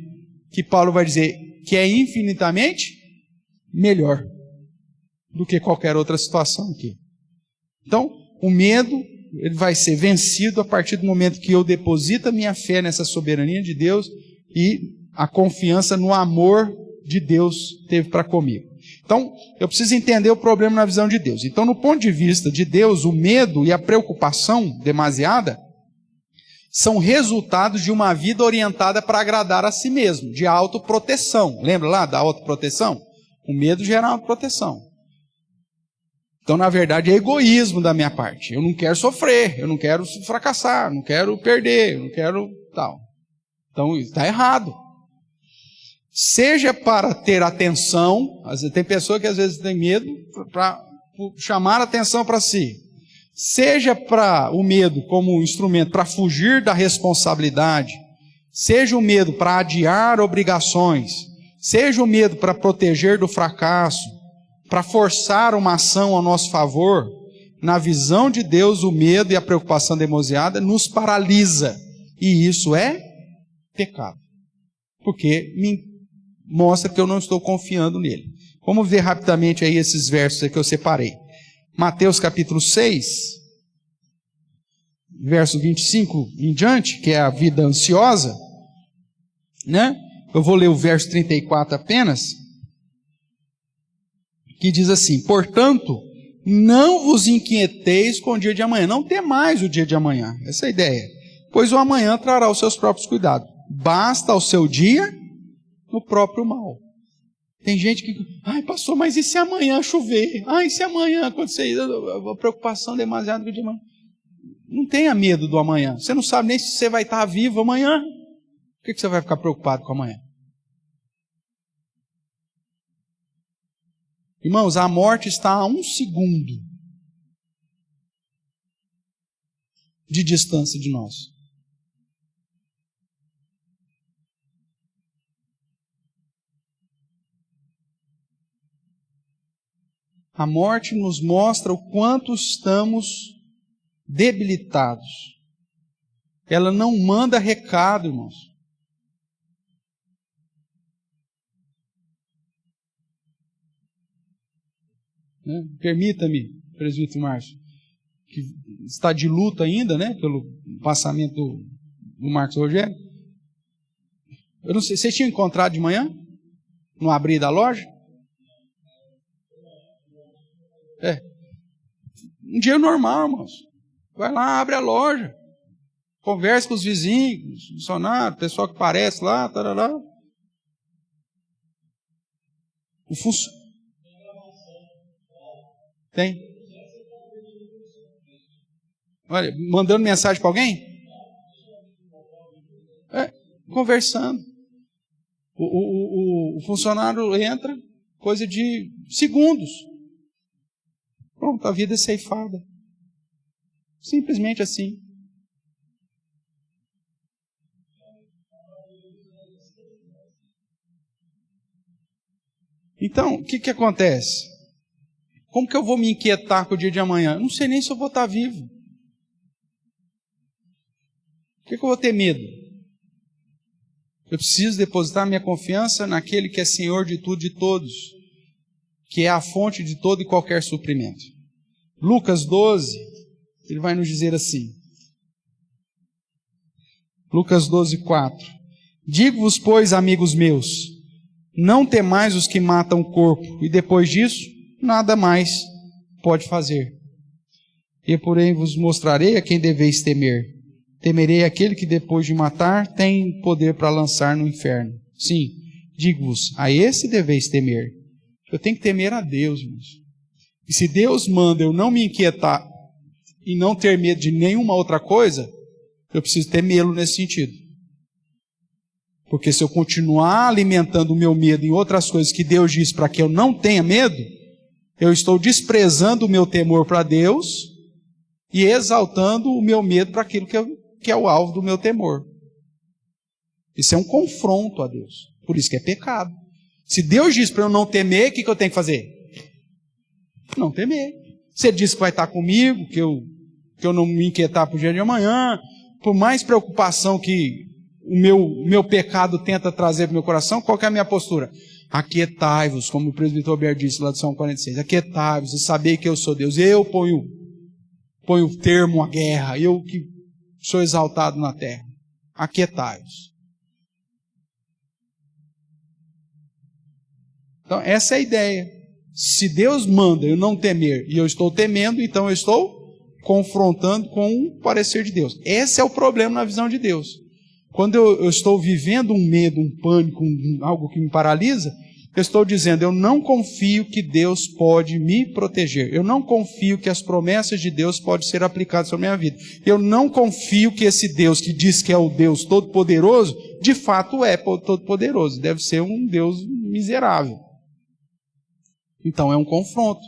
Que Paulo vai dizer que é infinitamente melhor do que qualquer outra situação aqui. Então, o medo, ele vai ser vencido a partir do momento que eu deposito a minha fé nessa soberania de Deus e a confiança no amor de Deus teve para comigo. Então, eu preciso entender o problema na visão de Deus. Então, no ponto de vista de Deus, o medo e a preocupação demasiada são resultados de uma vida orientada para agradar a si mesmo, de autoproteção. Lembra lá da autoproteção? O medo gera autoproteção. Então, na verdade, é egoísmo da minha parte. Eu não quero sofrer, eu não quero fracassar, não quero perder, eu não quero tal. Então, está errado. Seja para ter atenção, tem pessoa que às vezes tem medo para chamar a atenção para si. seja para o medo como um instrumento para fugir da responsabilidade, seja o medo para adiar obrigações, seja o medo para proteger do fracasso, para forçar uma ação ao nosso favor, na visão de Deus, o medo e a preocupação demasiada nos paralisa. E isso é pecado. Porque me mostra que eu não estou confiando nele. Vamos ver rapidamente aí esses versos que eu separei. Mateus capítulo 6, verso 25 em diante, que é a vida ansiosa, né? Eu vou ler o verso 34 apenas, que diz assim: portanto, não vos inquieteis com o dia de amanhã, não temais o dia de amanhã, essa é a ideia, pois o amanhã trará os seus próprios cuidados, basta ao seu dia no próprio mal. Tem gente que, ai pastor, mas e se amanhã chover? Ai, e se amanhã acontecer isso? A preocupação demasiado com o dia de amanhã. Não tenha medo do amanhã, você não sabe nem se você vai estar vivo amanhã, por que você vai ficar preocupado com amanhã? Irmãos, a morte está a 1 segundo de distância de nós. A morte nos mostra o quanto estamos debilitados. Ela não manda recado, irmãos. Né? Permita-me, presbítero Márcio, que está de luto ainda, né, pelo passamento do Marcos Rogério. Eu não sei, vocês tinham encontrado de manhã? No abrir da loja? Um dia normal, irmãos. Vai lá, abre a loja. Conversa com os vizinhos, funcionários, pessoal que aparece lá, tarará. Tem? Olha, mandando mensagem para alguém? Conversando. O funcionário entra, coisa de segundos. Pronto, a vida é ceifada. Simplesmente assim. Então, o que acontece? Como que eu vou me inquietar com o dia de amanhã? Eu não sei nem se eu vou estar vivo. Por que eu vou ter medo? Eu preciso depositar minha confiança naquele que é Senhor de tudo e de todos, que é a fonte de todo e qualquer suprimento. Lucas 12, ele vai nos dizer assim. Lucas 12, 4. Digo-vos, pois, amigos meus, não temais os que matam o corpo, e depois disso, nada mais pode fazer. E porém vos mostrarei a quem deveis temer. Temerei aquele que depois de matar tem poder para lançar no inferno. Sim, digo-vos, a esse deveis temer. Eu tenho que temer a Deus, irmãos. E se Deus manda eu não me inquietar e não ter medo de nenhuma outra coisa, eu preciso temê-lo nesse sentido. Porque se eu continuar alimentando o meu medo em outras coisas que Deus diz para que eu não tenha medo, eu estou desprezando o meu temor para Deus e exaltando o meu medo para aquilo que é o alvo do meu temor. Isso é um confronto a Deus. Por isso que é pecado. Se Deus diz para eu não temer, o que eu tenho que fazer? Não temer. Se Ele diz que vai estar comigo, que eu não me inquietar para o dia de amanhã, por mais preocupação que o meu pecado tenta trazer para o meu coração, qual que é a minha postura? Aquietai-vos, como o presbítero Alberto disse lá do Salmo 46, aquietai-vos e sabei que eu sou Deus. Eu ponho termo à guerra, eu que sou exaltado na terra. Aquietai-vos. Então, essa é a ideia. Se Deus manda eu não temer e eu estou temendo, então eu estou confrontando com o parecer de Deus. Esse é o problema na visão de Deus. Quando eu estou vivendo um medo, um pânico, algo que me paralisa, eu estou dizendo, eu não confio que Deus pode me proteger. Eu não confio que as promessas de Deus podem ser aplicadas sobre a minha vida. Eu não confio que esse Deus que diz que é o Deus Todo-Poderoso, de fato é Todo-Poderoso. Deve ser um Deus miserável. Então é um confronto.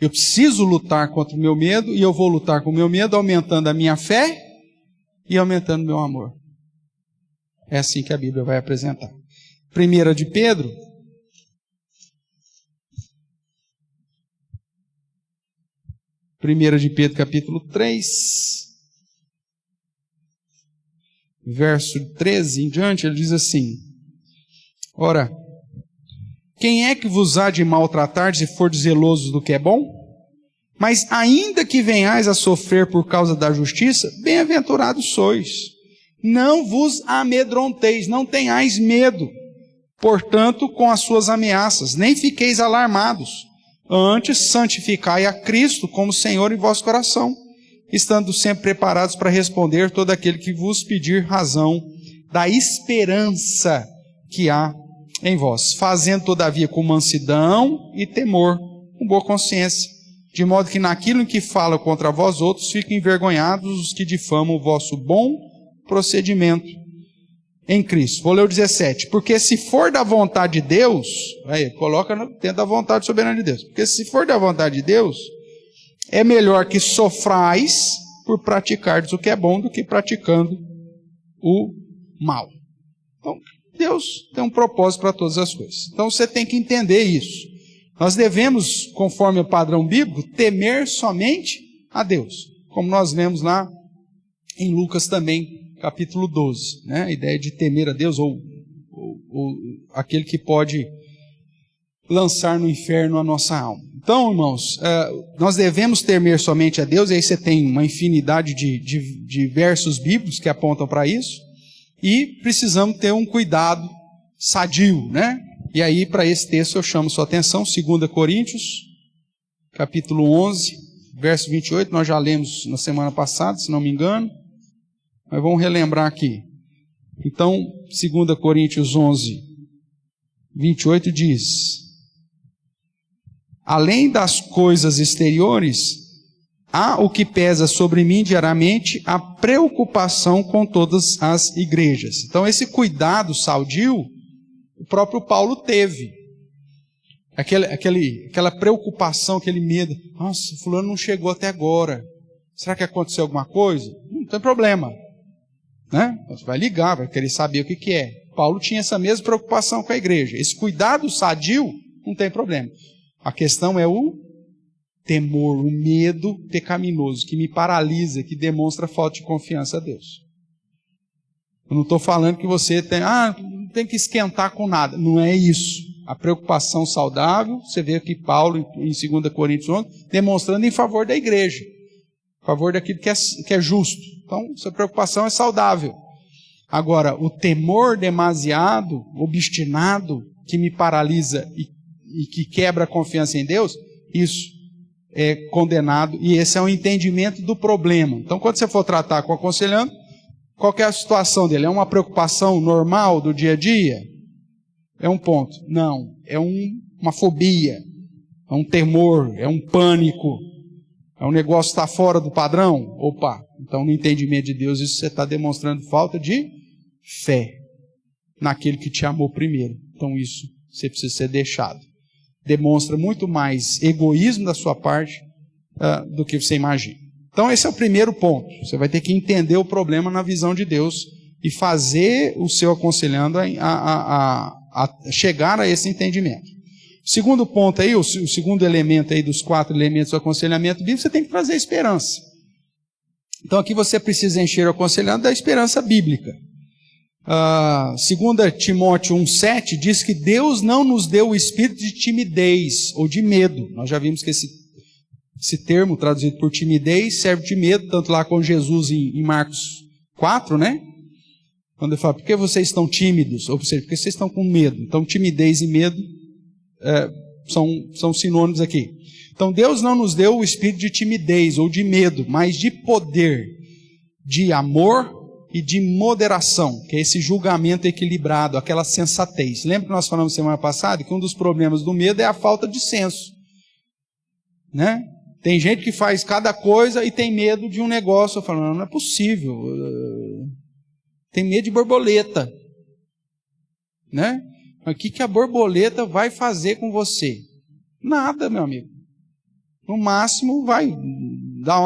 Eu preciso lutar contra o meu medo, e eu vou lutar com o meu medo aumentando a minha fé e aumentando o meu amor. É assim que a Bíblia vai apresentar. 1 de Pedro, capítulo 3, verso 13 em diante, ele diz assim: ora, quem é que vos há de maltratar se for zelosos do que é bom? Mas ainda que venhais a sofrer por causa da justiça, bem-aventurados sois. Não vos amedronteis, não tenhais medo, portanto, com as suas ameaças, nem fiqueis alarmados. Antes, santificai a Cristo como Senhor em vosso coração, estando sempre preparados para responder todo aquele que vos pedir razão da esperança que há em vós, fazendo todavia com mansidão e temor, com boa consciência, de modo que naquilo em que falam contra vós outros fiquem envergonhados os que difamam o vosso bom procedimento em Cristo. Vou ler o 17. Porque se for da vontade de Deus, aí, coloca dentro da vontade soberana de Deus. Porque se for da vontade de Deus, é melhor que sofrais por praticardes o que é bom do que praticando o mal. Então, Deus tem um propósito para todas as coisas. Então, você tem que entender isso. Nós devemos, conforme o padrão bíblico, temer somente a Deus. Como nós lemos lá em Lucas também, capítulo 12. Né? A ideia de temer a Deus, ou aquele que pode lançar no inferno a nossa alma. Então, irmãos, nós devemos temer somente a Deus, e aí você tem uma infinidade de versos bíblicos que apontam para isso, e precisamos ter um cuidado sadio, né? E aí, para esse texto, eu chamo sua atenção, 2 Coríntios, capítulo 11, verso 28, nós já lemos na semana passada, se não me engano, mas vamos relembrar aqui. Então, 2 Coríntios 11, 28 diz: além das coisas exteriores, há o que pesa sobre mim diariamente, a preocupação com todas as igrejas. Então, esse cuidado sadio, o próprio Paulo teve. Aquela preocupação, aquele medo. Nossa, fulano não chegou até agora. Será que aconteceu alguma coisa? Não tem problema. Né? Você vai ligar, vai querer saber o que é. Paulo tinha essa mesma preocupação com a igreja. Esse cuidado sadio, não tem problema. A questão é o temor, o medo pecaminoso, que me paralisa, que demonstra falta de confiança a Deus. Eu não estou falando que você não tem que esquentar com nada. Não é isso. A preocupação saudável, você vê aqui Paulo em 2 Coríntios 11, demonstrando em favor da igreja, em favor daquilo que é justo. Então, essa preocupação é saudável. Agora, o temor demasiado, obstinado, que me paralisa e que quebra a confiança em Deus, isso é condenado, e esse é o entendimento do problema. Então, quando você for tratar com o aconselhando, qual que é a situação dele? É uma preocupação normal do dia a dia? É um ponto. Não. É uma fobia. É um temor. É um pânico. É um negócio que está fora do padrão? Opa. Então, no entendimento de Deus, isso você está demonstrando falta de fé naquele que te amou primeiro. Então, isso você precisa ser deixado. Demonstra muito mais egoísmo da sua parte do que você imagina. Então esse é o primeiro ponto. Você vai ter que entender o problema na visão de Deus e fazer o seu aconselhando a chegar a esse entendimento. O segundo ponto aí, o segundo elemento aí dos 4 elementos do aconselhamento bíblico, você tem que trazer esperança. Então aqui você precisa encher o aconselhando da esperança bíblica. 2 Timóteo 1,7 diz que Deus não nos deu o espírito de timidez ou de medo. Nós já vimos que esse termo traduzido por timidez serve de medo, tanto lá com Jesus em Marcos 4, né? Quando ele fala, por que vocês estão tímidos? Ou seja, porque vocês estão com medo. Então timidez e medo são sinônimos aqui. Então Deus não nos deu o espírito de timidez ou de medo, mas de poder, de amor e de moderação, que é esse julgamento equilibrado, aquela sensatez. Lembra que nós falamos semana passada que um dos problemas do medo é a falta de senso. Né? Tem gente que faz cada coisa e tem medo de um negócio. Eu falo, não é possível. Tem medo de borboleta. Né? Mas o que a borboleta vai fazer com você? Nada, meu amigo. No máximo vai dar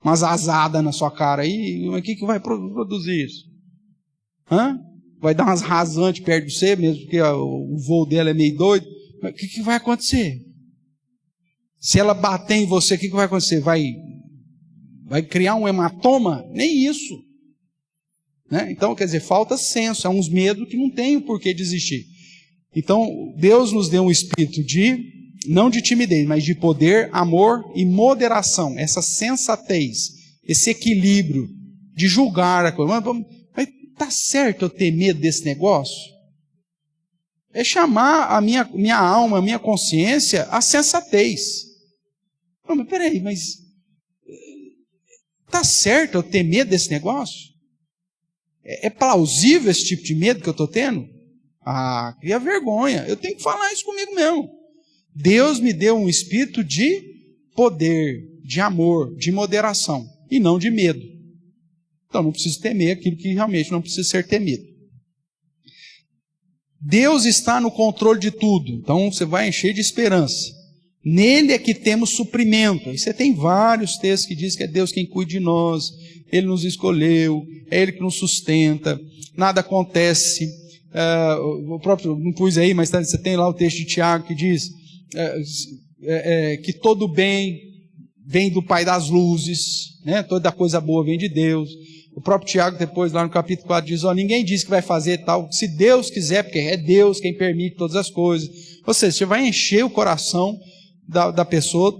umas asadas na sua cara aí. O que vai produzir isso? Vai dar umas rasantes perto de você, mesmo porque o voo dela é meio doido. O que vai acontecer? Se ela bater em você, o que vai acontecer? Vai criar um hematoma? Nem isso. Né? Então, quer dizer, falta senso. É uns medos que não tem o porquê de existir. Então, Deus nos deu um espírito não de timidez, mas de poder, amor e moderação. Essa sensatez, esse equilíbrio de julgar a coisa. Mas tá certo eu ter medo desse negócio? É chamar a minha alma, a minha consciência à sensatez. Não, mas peraí, mas tá certo eu ter medo desse negócio? É plausível esse tipo de medo que eu estou tendo? Cria vergonha. Eu tenho que falar isso comigo mesmo. Deus me deu um espírito de poder, de amor, de moderação, e não de medo. Então não preciso temer aquilo que realmente não precisa ser temido. Deus está no controle de tudo, então você vai encher de esperança. Nele é que temos suprimento. Aí você tem vários textos que dizem que é Deus quem cuida de nós, Ele nos escolheu, é Ele que nos sustenta, nada acontece. O próprio, não pus aí, mas você tem lá o texto de Tiago que diz que todo bem vem do Pai das luzes, né? Toda coisa boa vem de Deus. O próprio Tiago depois lá no capítulo 4 diz, ninguém diz que vai fazer tal, se Deus quiser, porque é Deus quem permite todas as coisas. Ou seja, você vai encher o coração da pessoa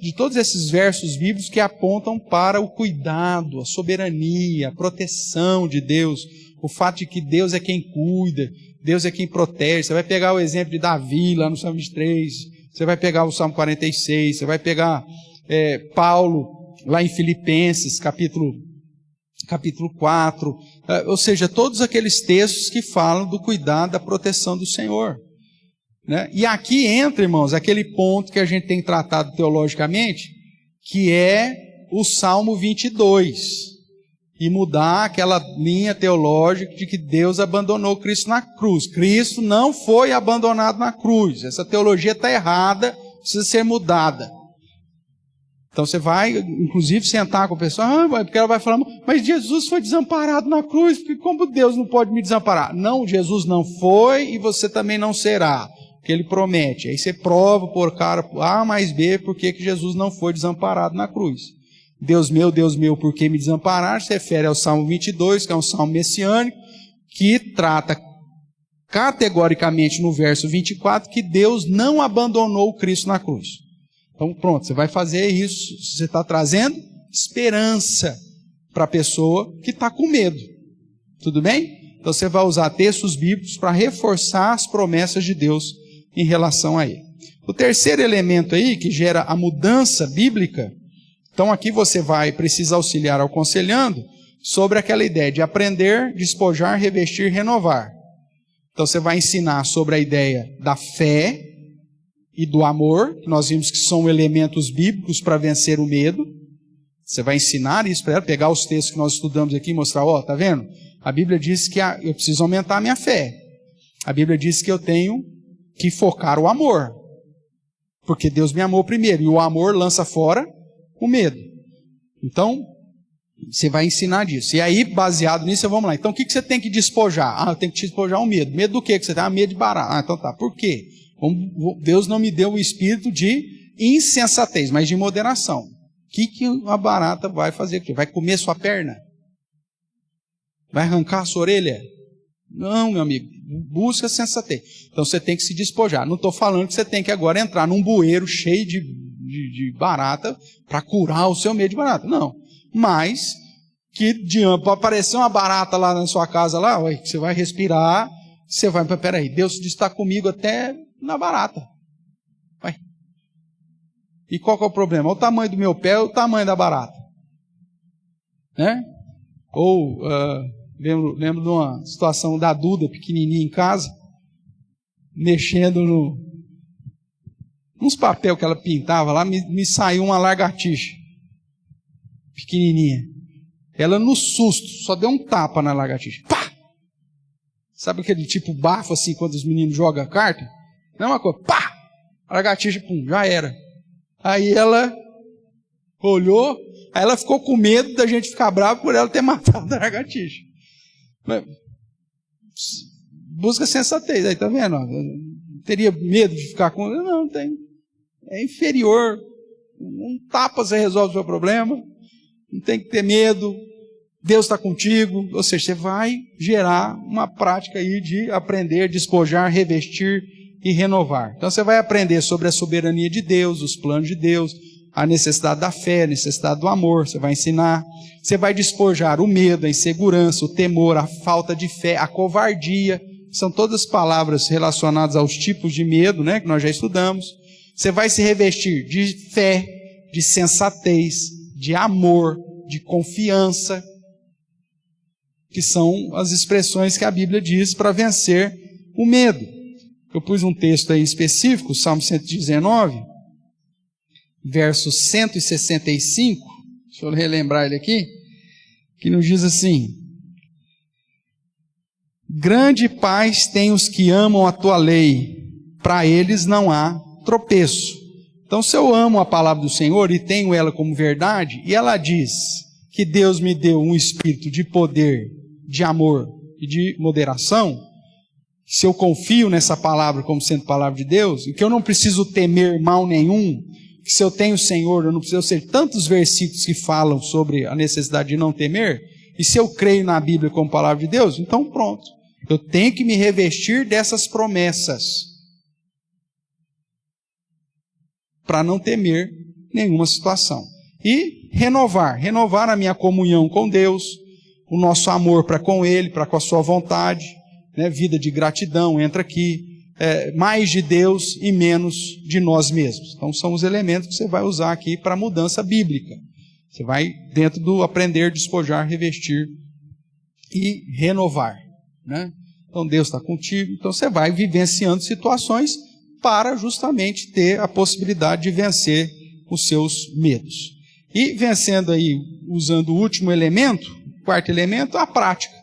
de todos esses versos bíblicos que apontam para o cuidado, a soberania, a proteção de Deus, o fato de que Deus é quem cuida, Deus é quem protege. Você vai pegar o exemplo de Davi lá no Salmo 23, você vai pegar o Salmo 46, você vai pegar Paulo lá em Filipenses, capítulo 4, ou seja, todos aqueles textos que falam do cuidado, da proteção do Senhor. Né? E aqui entra, irmãos, aquele ponto que a gente tem tratado teologicamente, que é o Salmo 22, e mudar aquela linha teológica de que Deus abandonou Cristo na cruz. Cristo não foi abandonado na cruz. Essa teologia está errada, precisa ser mudada. Então você vai, inclusive, sentar com a pessoa, porque ela vai falar, mas Jesus foi desamparado na cruz, porque como Deus não pode me desamparar? Não, Jesus não foi e você também não será. Que Ele promete. Aí você prova por A mais B porque que Jesus não foi desamparado na cruz. Deus meu, por que me desamparar? Se refere ao Salmo 22, que é um salmo messiânico, que trata categoricamente no verso 24 que Deus não abandonou o Cristo na cruz. Então pronto, você vai fazer isso, você está trazendo esperança para a pessoa que está com medo. Tudo bem? Então você vai usar textos bíblicos para reforçar as promessas de Deus em relação a ele. O terceiro elemento aí, que gera a mudança bíblica, então aqui você vai precisar auxiliar aconselhando sobre aquela ideia de aprender, despojar, revestir, renovar. Então você vai ensinar sobre a ideia da fé e do amor, que nós vimos que são elementos bíblicos para vencer o medo. Você vai ensinar isso para ela, pegar os textos que nós estudamos aqui e mostrar, tá vendo? A Bíblia diz que eu preciso aumentar a minha fé. A Bíblia diz que eu tenho que focar o amor, porque Deus me amou primeiro, e o amor lança fora o medo. Então, você vai ensinar disso. E aí, baseado nisso, vamos lá. Então, o que você tem que despojar? Eu tenho que despojar o medo. Medo do quê que você tem? Medo de barata. Então tá, por quê? Deus não me deu o espírito de insensatez, mas de moderação. O que uma barata vai fazer? Vai comer sua perna? Vai arrancar a sua orelha? Não, meu amigo, busca sensatez. Então você tem que se despojar. Não estou falando que você tem que agora entrar num bueiro cheio de barata para curar o seu medo de barata. Não. Mas que para aparecer uma barata lá na sua casa, lá, você vai respirar, você vai, peraí, Deus está comigo até na barata. Vai. E qual que é o problema? O tamanho do meu pé, o tamanho da barata. Né? Ou... Lembro de uma situação da Duda, pequenininha em casa, mexendo nos papéis que ela pintava lá, me saiu uma lagartixa, pequenininha. Ela, no susto, só deu um tapa na lagartixa. Pá! Sabe aquele tipo bafo assim, quando os meninos jogam carta? Não é uma coisa, pá! A lagartixa, pum, já era. Aí ela olhou, aí ela ficou com medo da gente ficar bravo por ela ter matado a lagartixa. Busca sensatez, aí tá vendo? Teria medo de ficar com... Não, tem. É inferior. Um tapa você resolve o seu problema. Não tem que ter medo. Deus está contigo. Ou seja, você vai gerar uma prática aí de aprender, despojar, revestir e renovar. Então você vai aprender sobre a soberania de Deus, os planos de Deus, a necessidade da fé, a necessidade do amor. Você vai ensinar. Você vai despojar o medo, a insegurança, o temor, a falta de fé, a covardia. São todas palavras relacionadas aos tipos de medo, né, que nós já estudamos. Você vai se revestir de fé, de sensatez, de amor, de confiança, que são as expressões que a Bíblia diz para vencer o medo. Eu pus um texto aí específico, Salmo 119, verso 165, deixa eu relembrar ele aqui, que nos diz assim: grande paz tem os que amam a tua lei, para eles não há tropeço. Então, se eu amo a palavra do Senhor e tenho ela como verdade, e ela diz que Deus me deu um espírito de poder, de amor e de moderação, se eu confio nessa palavra como sendo palavra de Deus, e que eu não preciso temer mal nenhum, que se eu tenho o Senhor, eu não preciso ser tantos versículos que falam sobre a necessidade de não temer, e se eu creio na Bíblia como palavra de Deus, então pronto. Eu tenho que me revestir dessas promessas para não temer nenhuma situação. E renovar a minha comunhão com Deus, o nosso amor para com Ele, para com a sua vontade, né? Vida de gratidão entra aqui, mais de Deus e menos de nós mesmos. Então são os elementos que você vai usar aqui para a mudança bíblica. Você vai dentro do aprender, despojar, revestir e renovar, né? Então Deus está contigo, então você vai vivenciando situações para justamente ter a possibilidade de vencer os seus medos. E vencendo aí, usando o último elemento, o quarto elemento, a prática.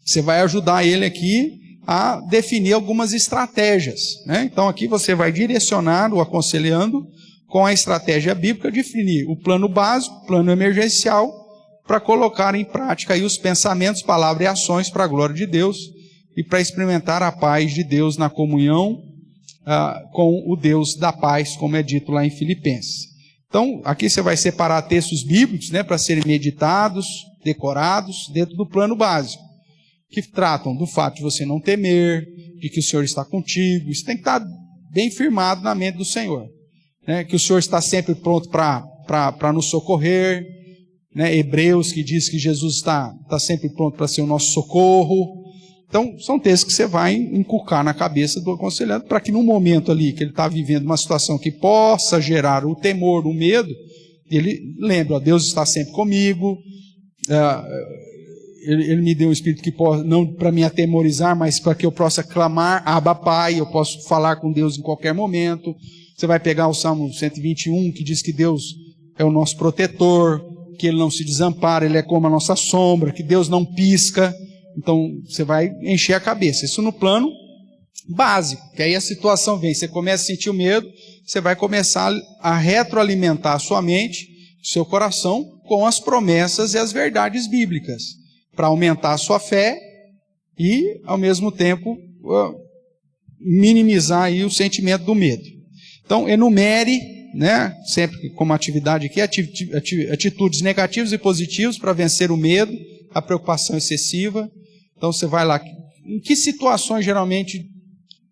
Você vai ajudar ele aqui a definir algumas estratégias, né? Então aqui você vai direcionar o aconselhando com a estratégia bíblica, definir o plano básico, o plano emergencial, para colocar em prática aí os pensamentos, palavras e ações para a glória de Deus e para experimentar a paz de Deus na comunhão com o Deus da paz, como é dito lá em Filipenses. Então, aqui você vai separar textos bíblicos, né, para serem meditados, decorados, dentro do plano básico, que tratam do fato de você não temer, de que o Senhor está contigo. Isso tem que estar bem firmado na mente do Senhor, né, que o Senhor está sempre pronto para nos socorrer, né, Hebreus, que diz que Jesus está sempre pronto para ser o nosso socorro. Então, são textos que você vai inculcar na cabeça do aconselhado, para que no momento ali que ele está vivendo uma situação que possa gerar o temor, o medo, ele lembre, ó, Deus está sempre comigo, ele me deu um espírito que pode, não para me atemorizar, mas para que eu possa clamar, Abba Pai, eu posso falar com Deus em qualquer momento. Você vai pegar o Salmo 121, que diz que Deus é o nosso protetor, que Ele não se desampara, Ele é como a nossa sombra, que Deus não pisca. Então, você vai encher a cabeça. Isso no plano básico, que aí a situação vem, você começa a sentir o medo, você vai começar a retroalimentar a sua mente, seu coração, com as promessas e as verdades bíblicas, para aumentar a sua fé e, ao mesmo tempo, minimizar aí o sentimento do medo. Então, enumere, né, sempre como atividade aqui, atitudes negativas e positivas para vencer o medo, a preocupação excessiva. Então você vai lá, em que situações geralmente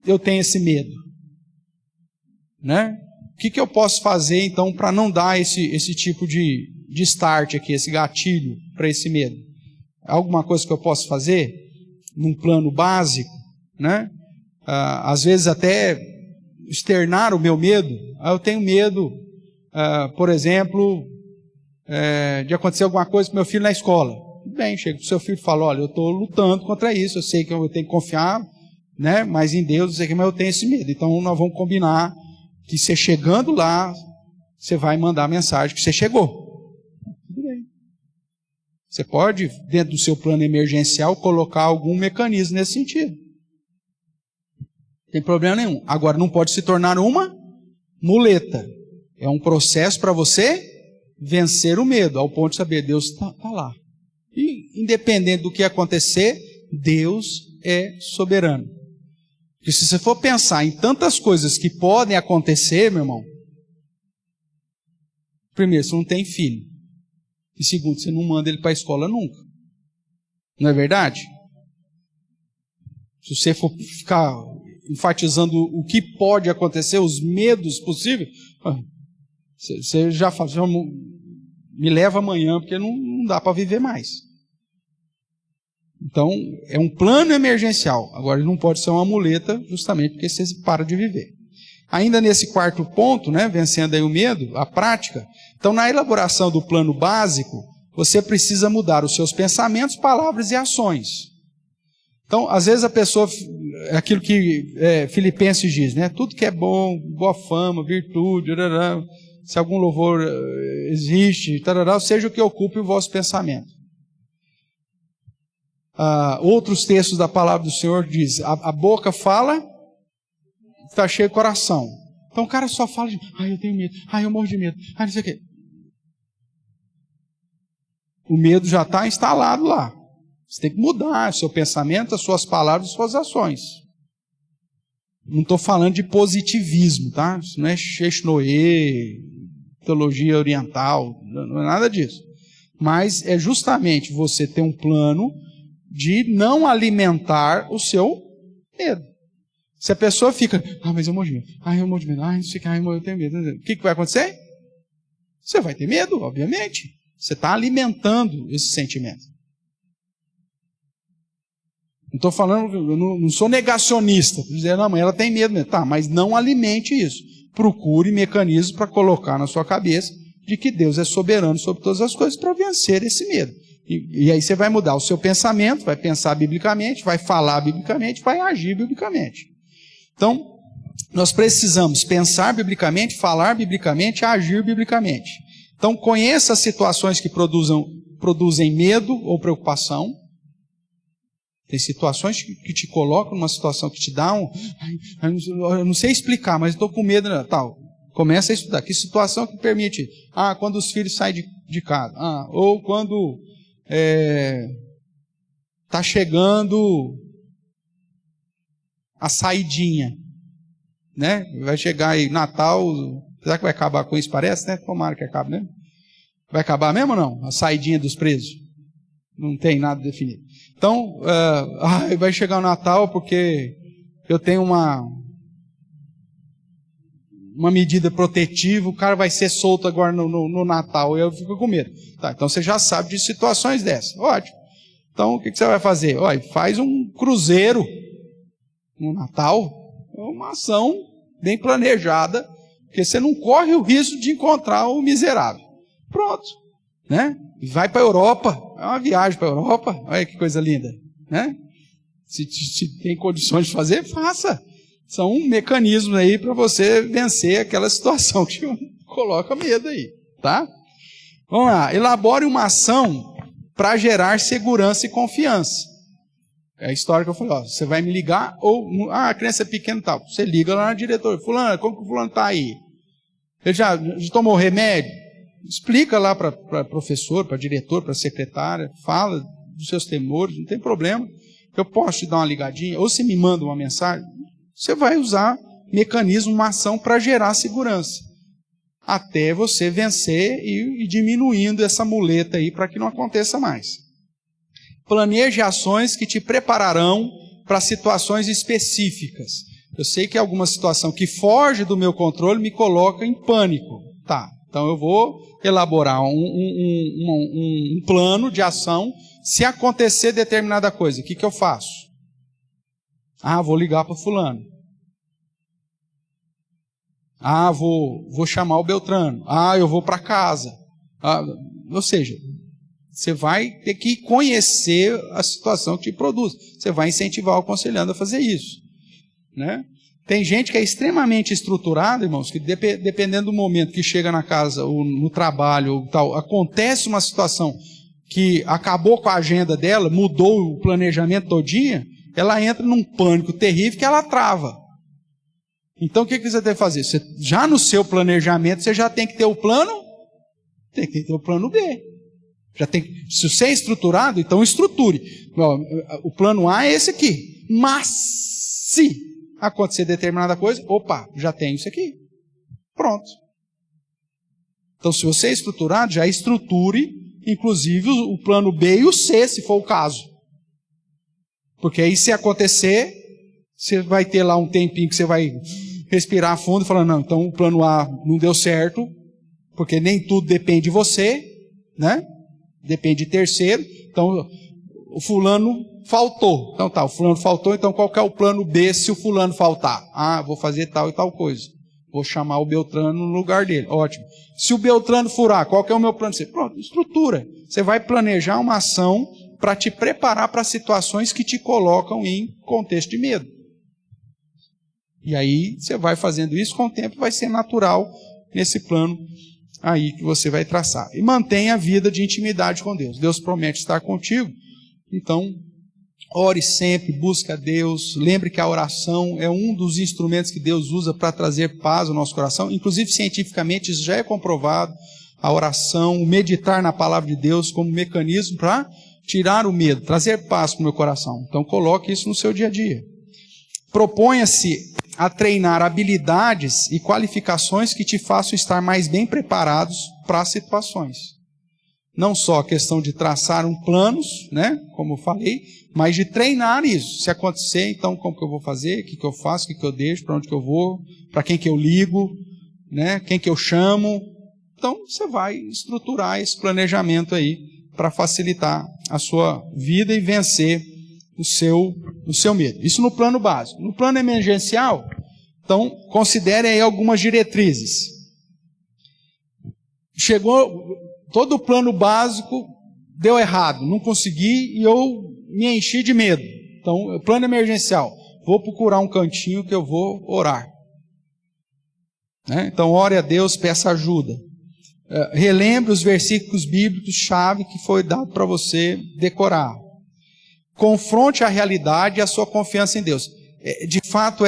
eu tenho esse medo? Né? O que eu posso fazer então para não dar esse tipo de start aqui, esse gatilho para esse medo? Alguma coisa que eu posso fazer num plano básico, né? Às vezes até externar o meu medo. Eu tenho medo, por exemplo, de acontecer alguma coisa com meu filho na escola. Bem, chega para o seu filho e fala, olha, eu estou lutando contra isso, eu sei que eu tenho que confiar, né, mas em Deus, eu sei que mas eu tenho esse medo. Então nós vamos combinar que você chegando lá, você vai mandar a mensagem que você chegou. Tudo bem. Você pode, dentro do seu plano emergencial, colocar algum mecanismo nesse sentido. tem problema nenhum. Agora, não pode se tornar uma muleta. É um processo para você vencer o medo, ao ponto de saber, Deus está lá. E, independente do que acontecer, Deus é soberano. Porque se você for pensar em tantas coisas que podem acontecer, meu irmão, primeiro, você não tem filho. E segundo, você não manda ele para a escola nunca. Não é verdade? Se você for ficar enfatizando o que pode acontecer, os medos possíveis, você já fala, me leva amanhã, porque não dá para viver mais. Então, é um plano emergencial. Agora, ele não pode ser uma muleta, justamente porque você para de viver. Ainda nesse quarto ponto, né, vencendo aí o medo, a prática. Então, na elaboração do plano básico, você precisa mudar os seus pensamentos, palavras e ações. Então, às vezes a pessoa, aquilo que Filipenses diz, né, tudo que é bom, boa fama, virtude, se algum louvor existe, seja o que ocupe o vosso pensamento. Outros textos da palavra do Senhor diz, a boca fala, está cheio o coração. Então o cara só fala de, eu tenho medo, eu morro de medo, não sei o quê. O medo já está instalado lá. Você tem que mudar o seu pensamento, as suas palavras, as suas ações. Não estou falando de positivismo, tá? Isso não é Sheshnoe, teologia oriental, não é nada disso. Mas é justamente você ter um plano de não alimentar o seu medo. Se a pessoa fica, mas eu morro de medo, eu morro de medo, não sei o que, eu tenho medo. O que vai acontecer? Você vai ter medo, obviamente. Você está alimentando esse sentimento. Não estou falando, eu não sou negacionista, dizer, não, mas ela tem medo mesmo. Tá, mas não alimente isso. Procure mecanismos para colocar na sua cabeça de que Deus é soberano sobre todas as coisas para vencer esse medo. E aí você vai mudar o seu pensamento, vai pensar biblicamente, vai falar biblicamente, vai agir biblicamente. Então, nós precisamos pensar biblicamente, falar biblicamente, agir biblicamente. Então, conheça as situações que produzem medo ou preocupação. Tem situações que te colocam numa situação que te dá eu não sei explicar, mas estou com medo, tal. Começa a estudar. Que situação que permite? Quando os filhos saem de casa. Ou quando está chegando a saidinha. Né? Vai chegar aí Natal. Será que vai acabar com isso? Parece, né? Tomara que acabe, né? Vai acabar mesmo ou não? A saidinha dos presos. Não tem nada definido. Então, vai chegar o Natal porque eu tenho uma medida protetiva, o cara vai ser solto agora no Natal, e eu fico com medo. Tá, então você já sabe de situações dessas. Ótimo. Então, o que você vai fazer? Faz um cruzeiro no Natal, é uma ação bem planejada, porque você não corre o risco de encontrar o miserável. Pronto. Né? E vai para a Europa, é uma viagem para a Europa, olha que coisa linda, né? Se tem condições de fazer, faça. São mecanismos aí para você vencer aquela situação que coloca medo aí, tá? Vamos lá, elabore uma ação para gerar segurança e confiança. É a história que eu falei, você vai me ligar, ou, a criança é pequena e tal, você liga lá na diretora, fulano, como que o fulano está aí? Ele já tomou remédio? Explica lá para professor, para diretor, para secretária, fala dos seus temores, não tem problema. Eu posso te dar uma ligadinha, ou se me manda uma mensagem, você vai usar mecanismo, uma ação para gerar segurança. Até você vencer e diminuindo essa muleta aí para que não aconteça mais. Planeje ações que te prepararão para situações específicas. Eu sei que alguma situação que foge do meu controle me coloca em pânico. Tá. Então eu vou elaborar um plano de ação. Se acontecer determinada coisa, o que eu faço? Vou ligar para fulano. Vou chamar o Beltrano. Eu vou para casa. Ou seja, você vai ter que conhecer a situação que te produz. Você vai incentivar o aconselhando a fazer isso. Né? Tem gente que é extremamente estruturada, irmãos, que dependendo do momento que chega na casa, ou no trabalho, ou tal, acontece uma situação que acabou com a agenda dela, mudou o planejamento todinho, ela entra num pânico terrível que ela trava. Então o que você tem que fazer? Você, já no seu planejamento, você já tem que ter o plano, tem que ter o plano B. Já tem, se você é estruturado, então estruture. O plano A é esse aqui. Mas se acontecer determinada coisa, opa, já tenho isso aqui. Pronto. Então se você é estruturado, já estruture, inclusive o plano B e o C, se for o caso. Porque aí se acontecer, você vai ter lá um tempinho que você vai respirar fundo e falar, não, então o plano A não deu certo, porque nem tudo depende de você, né? Depende de terceiro. Então, o fulano faltou. Então tá, o fulano faltou, então qual que é o plano B se o fulano faltar? Ah, vou fazer tal e tal coisa. Vou chamar o Beltrano no lugar dele. Ótimo. Se o Beltrano furar, qual que é o meu plano C? Pronto, estrutura. Você vai planejar uma ação para te preparar para situações que te colocam em contexto de medo. E aí, você vai fazendo isso, com o tempo vai ser natural nesse plano aí que você vai traçar. E mantenha a vida de intimidade com Deus. Deus promete estar contigo. Então, ore sempre, busque a Deus. Lembre que a oração é um dos instrumentos que Deus usa para trazer paz ao nosso coração. Inclusive, cientificamente, isso já é comprovado. A oração, o meditar na palavra de Deus como mecanismo para tirar o medo, trazer paz para o meu coração. Então, coloque isso no seu dia a dia. Proponha-se a treinar habilidades e qualificações que te façam estar mais bem preparados para as situações. Não só a questão de traçar planos, né, como eu falei, mas de treinar isso. Se acontecer, então, como que eu vou fazer? O que que eu faço? O que que eu deixo? Para onde que eu vou? Para quem que eu ligo? Né? Quem que eu chamo? Então, você vai estruturar esse planejamento aí para facilitar a sua vida e vencer o seu medo. Isso no plano básico. No plano emergencial, então, considere aí algumas diretrizes. Chegou, todo o plano básico deu errado, não consegui e eu me enchi de medo. Então, plano emergencial, vou procurar um cantinho que eu vou orar. Né? Então, ore a Deus, peça ajuda. Relembre os versículos bíblicos-chave que foi dado para você decorar. Confronte a realidade e a sua confiança em Deus. De fato,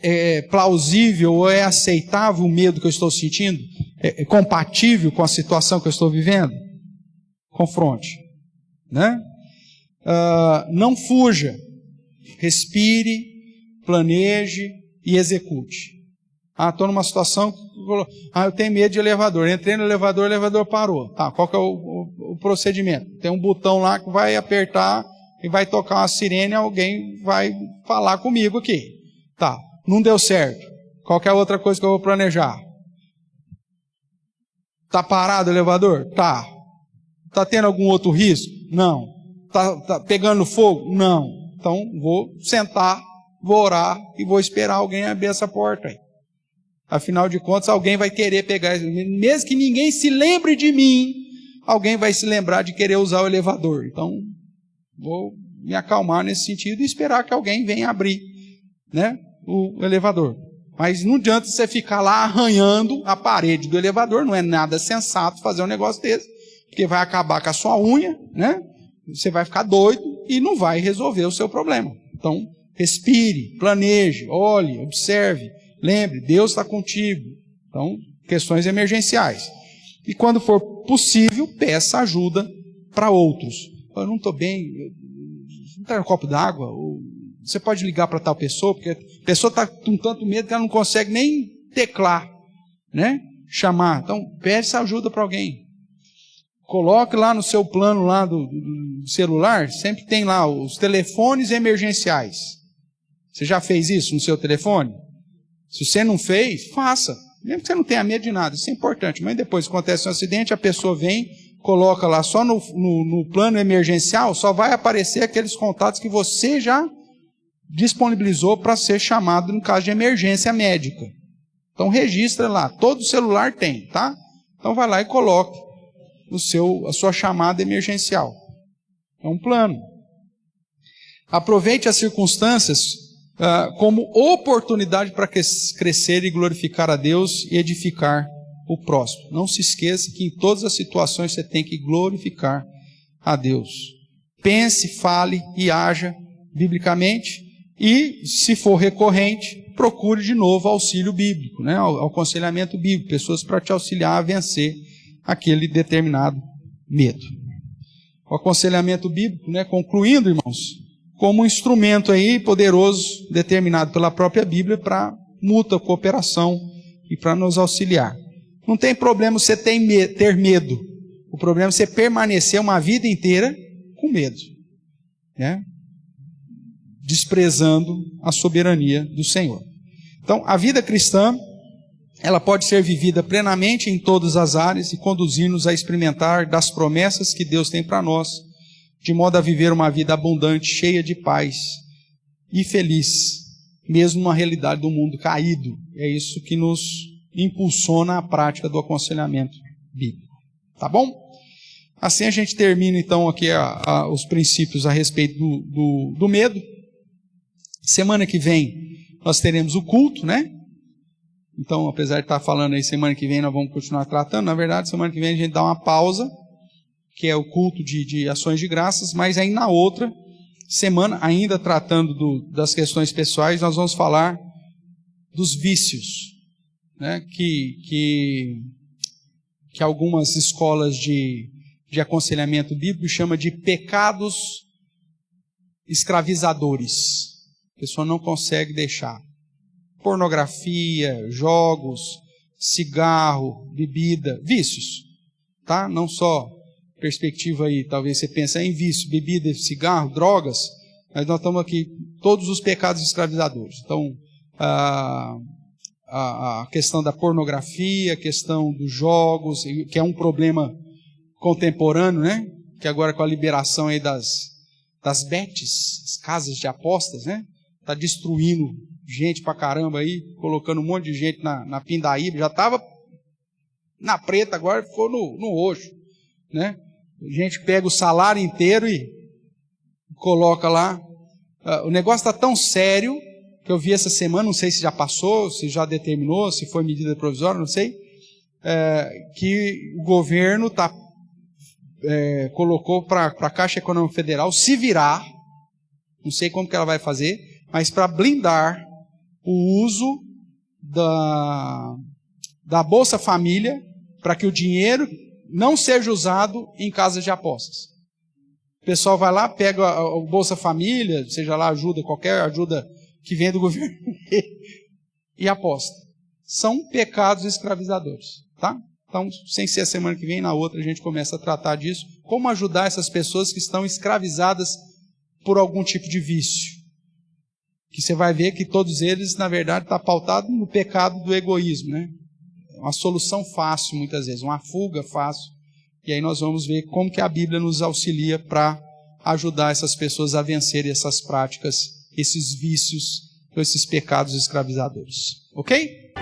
é plausível ou é aceitável o medo que eu estou sentindo? É compatível com a situação que eu estou vivendo? Confronte. Né? Não fuja. Respire, planeje e execute. Estou numa situação, eu tenho medo de elevador. Entrei no elevador, o elevador parou. Tá, qual que é o procedimento? Tem um botão lá que vai apertar e vai tocar uma sirene, alguém vai falar comigo aqui. Tá, não deu certo. Qual que é a outra coisa que eu vou planejar? Tá parado o elevador? Tá. Tá tendo algum outro risco? Não. Tá pegando fogo? Não. Então, vou sentar, vou orar e vou esperar alguém abrir essa porta aí. Afinal de contas, alguém vai querer pegar, mesmo que ninguém se lembre de mim, alguém vai se lembrar de querer usar o elevador. Então, vou me acalmar nesse sentido e esperar que alguém venha abrir, né, o elevador. Mas não adianta você ficar lá arranhando a parede do elevador, não é nada sensato fazer um negócio desse, porque vai acabar com a sua unha, né? Você vai ficar doido e não vai resolver o seu problema. Então, respire, planeje, olhe, observe. Lembre, Deus está contigo. Então, questões emergenciais. E quando for possível, peça ajuda para outros. Eu não estou bem, não tem um copo d'água? Você pode ligar para tal pessoa, porque a pessoa está com tanto medo que ela não consegue nem teclar, né? Chamar. Então, peça ajuda para alguém. Coloque lá no seu plano lá do celular, sempre tem lá os telefones emergenciais. Você já fez isso no seu telefone? Se você não fez, faça. Mesmo que você não tenha medo de nada, isso é importante. Mas depois acontece um acidente, a pessoa vem, coloca lá só no plano emergencial, só vai aparecer aqueles contatos que você já disponibilizou para ser chamado no caso de emergência médica. Então registra lá, todo celular tem, tá? Então vai lá e coloque a sua chamada emergencial. É um plano. Aproveite as circunstâncias como oportunidade para crescer e glorificar a Deus e edificar o próximo. Não se esqueça que em todas as situações você tem que glorificar a Deus. Pense, fale e haja biblicamente E, se for recorrente, procure de novo auxílio bíblico, né? Aconselhamento bíblico, pessoas para te auxiliar a vencer aquele determinado medo. O aconselhamento bíblico, né, concluindo, irmãos, como um instrumento aí poderoso, determinado pela própria Bíblia, para mútua cooperação e para nos auxiliar. Não tem problema você ter medo. O problema é você permanecer uma vida inteira com medo, né? Desprezando a soberania do Senhor. Então, a vida cristã, ela pode ser vivida plenamente em todas as áreas e conduzir-nos a experimentar das promessas que Deus tem para nós, de modo a viver uma vida abundante, cheia de paz e feliz, mesmo na realidade do mundo caído. É isso que nos impulsiona a prática do aconselhamento bíblico. Tá bom? Assim a gente termina então aqui os princípios a respeito do medo. Semana que vem nós teremos o culto, né? Então, apesar de estar falando aí, semana que vem nós vamos continuar tratando. Na verdade, semana que vem a gente dá uma pausa, que é o culto de ações de graças, mas aí na outra semana, ainda tratando das questões pessoais, nós vamos falar dos vícios, né? Que algumas escolas de aconselhamento bíblico chamam de pecados escravizadores. A pessoa não consegue deixar. Pornografia, jogos, cigarro, bebida, vícios, tá? Não só perspectiva aí, talvez você pense em vício, bebida, cigarro, drogas, mas nós estamos aqui, todos os pecados escravizadores. Então, a questão da pornografia, a questão dos jogos, que é um problema contemporâneo, né? Que agora com a liberação aí das bets, as casas de apostas, né? Está destruindo gente pra caramba aí, colocando um monte de gente na pindaíba, já estava na preta, agora ficou no roxo, né? A gente pega o salário inteiro e coloca lá. O negócio está tão sério, que eu vi essa semana, não sei se já passou, se já determinou, se foi medida provisória, não sei, que o governo colocou para a Caixa Econômica Federal se virar, não sei como que ela vai fazer, mas para blindar o uso da Bolsa Família, para que o dinheiro não seja usado em casas de apostas. O pessoal vai lá, pega a Bolsa Família, seja lá qualquer ajuda que vem do governo, e aposta. São pecados escravizadores, tá? Então, sem ser a semana que vem, na outra a gente começa a tratar disso. Como ajudar essas pessoas que estão escravizadas por algum tipo de vício. Que você vai ver que todos eles, na verdade, estão pautados no pecado do egoísmo, né? Uma solução fácil, muitas vezes, uma fuga fácil. E aí nós vamos ver como que a Bíblia nos auxilia para ajudar essas pessoas a vencerem essas práticas, esses vícios, esses pecados escravizadores. Ok?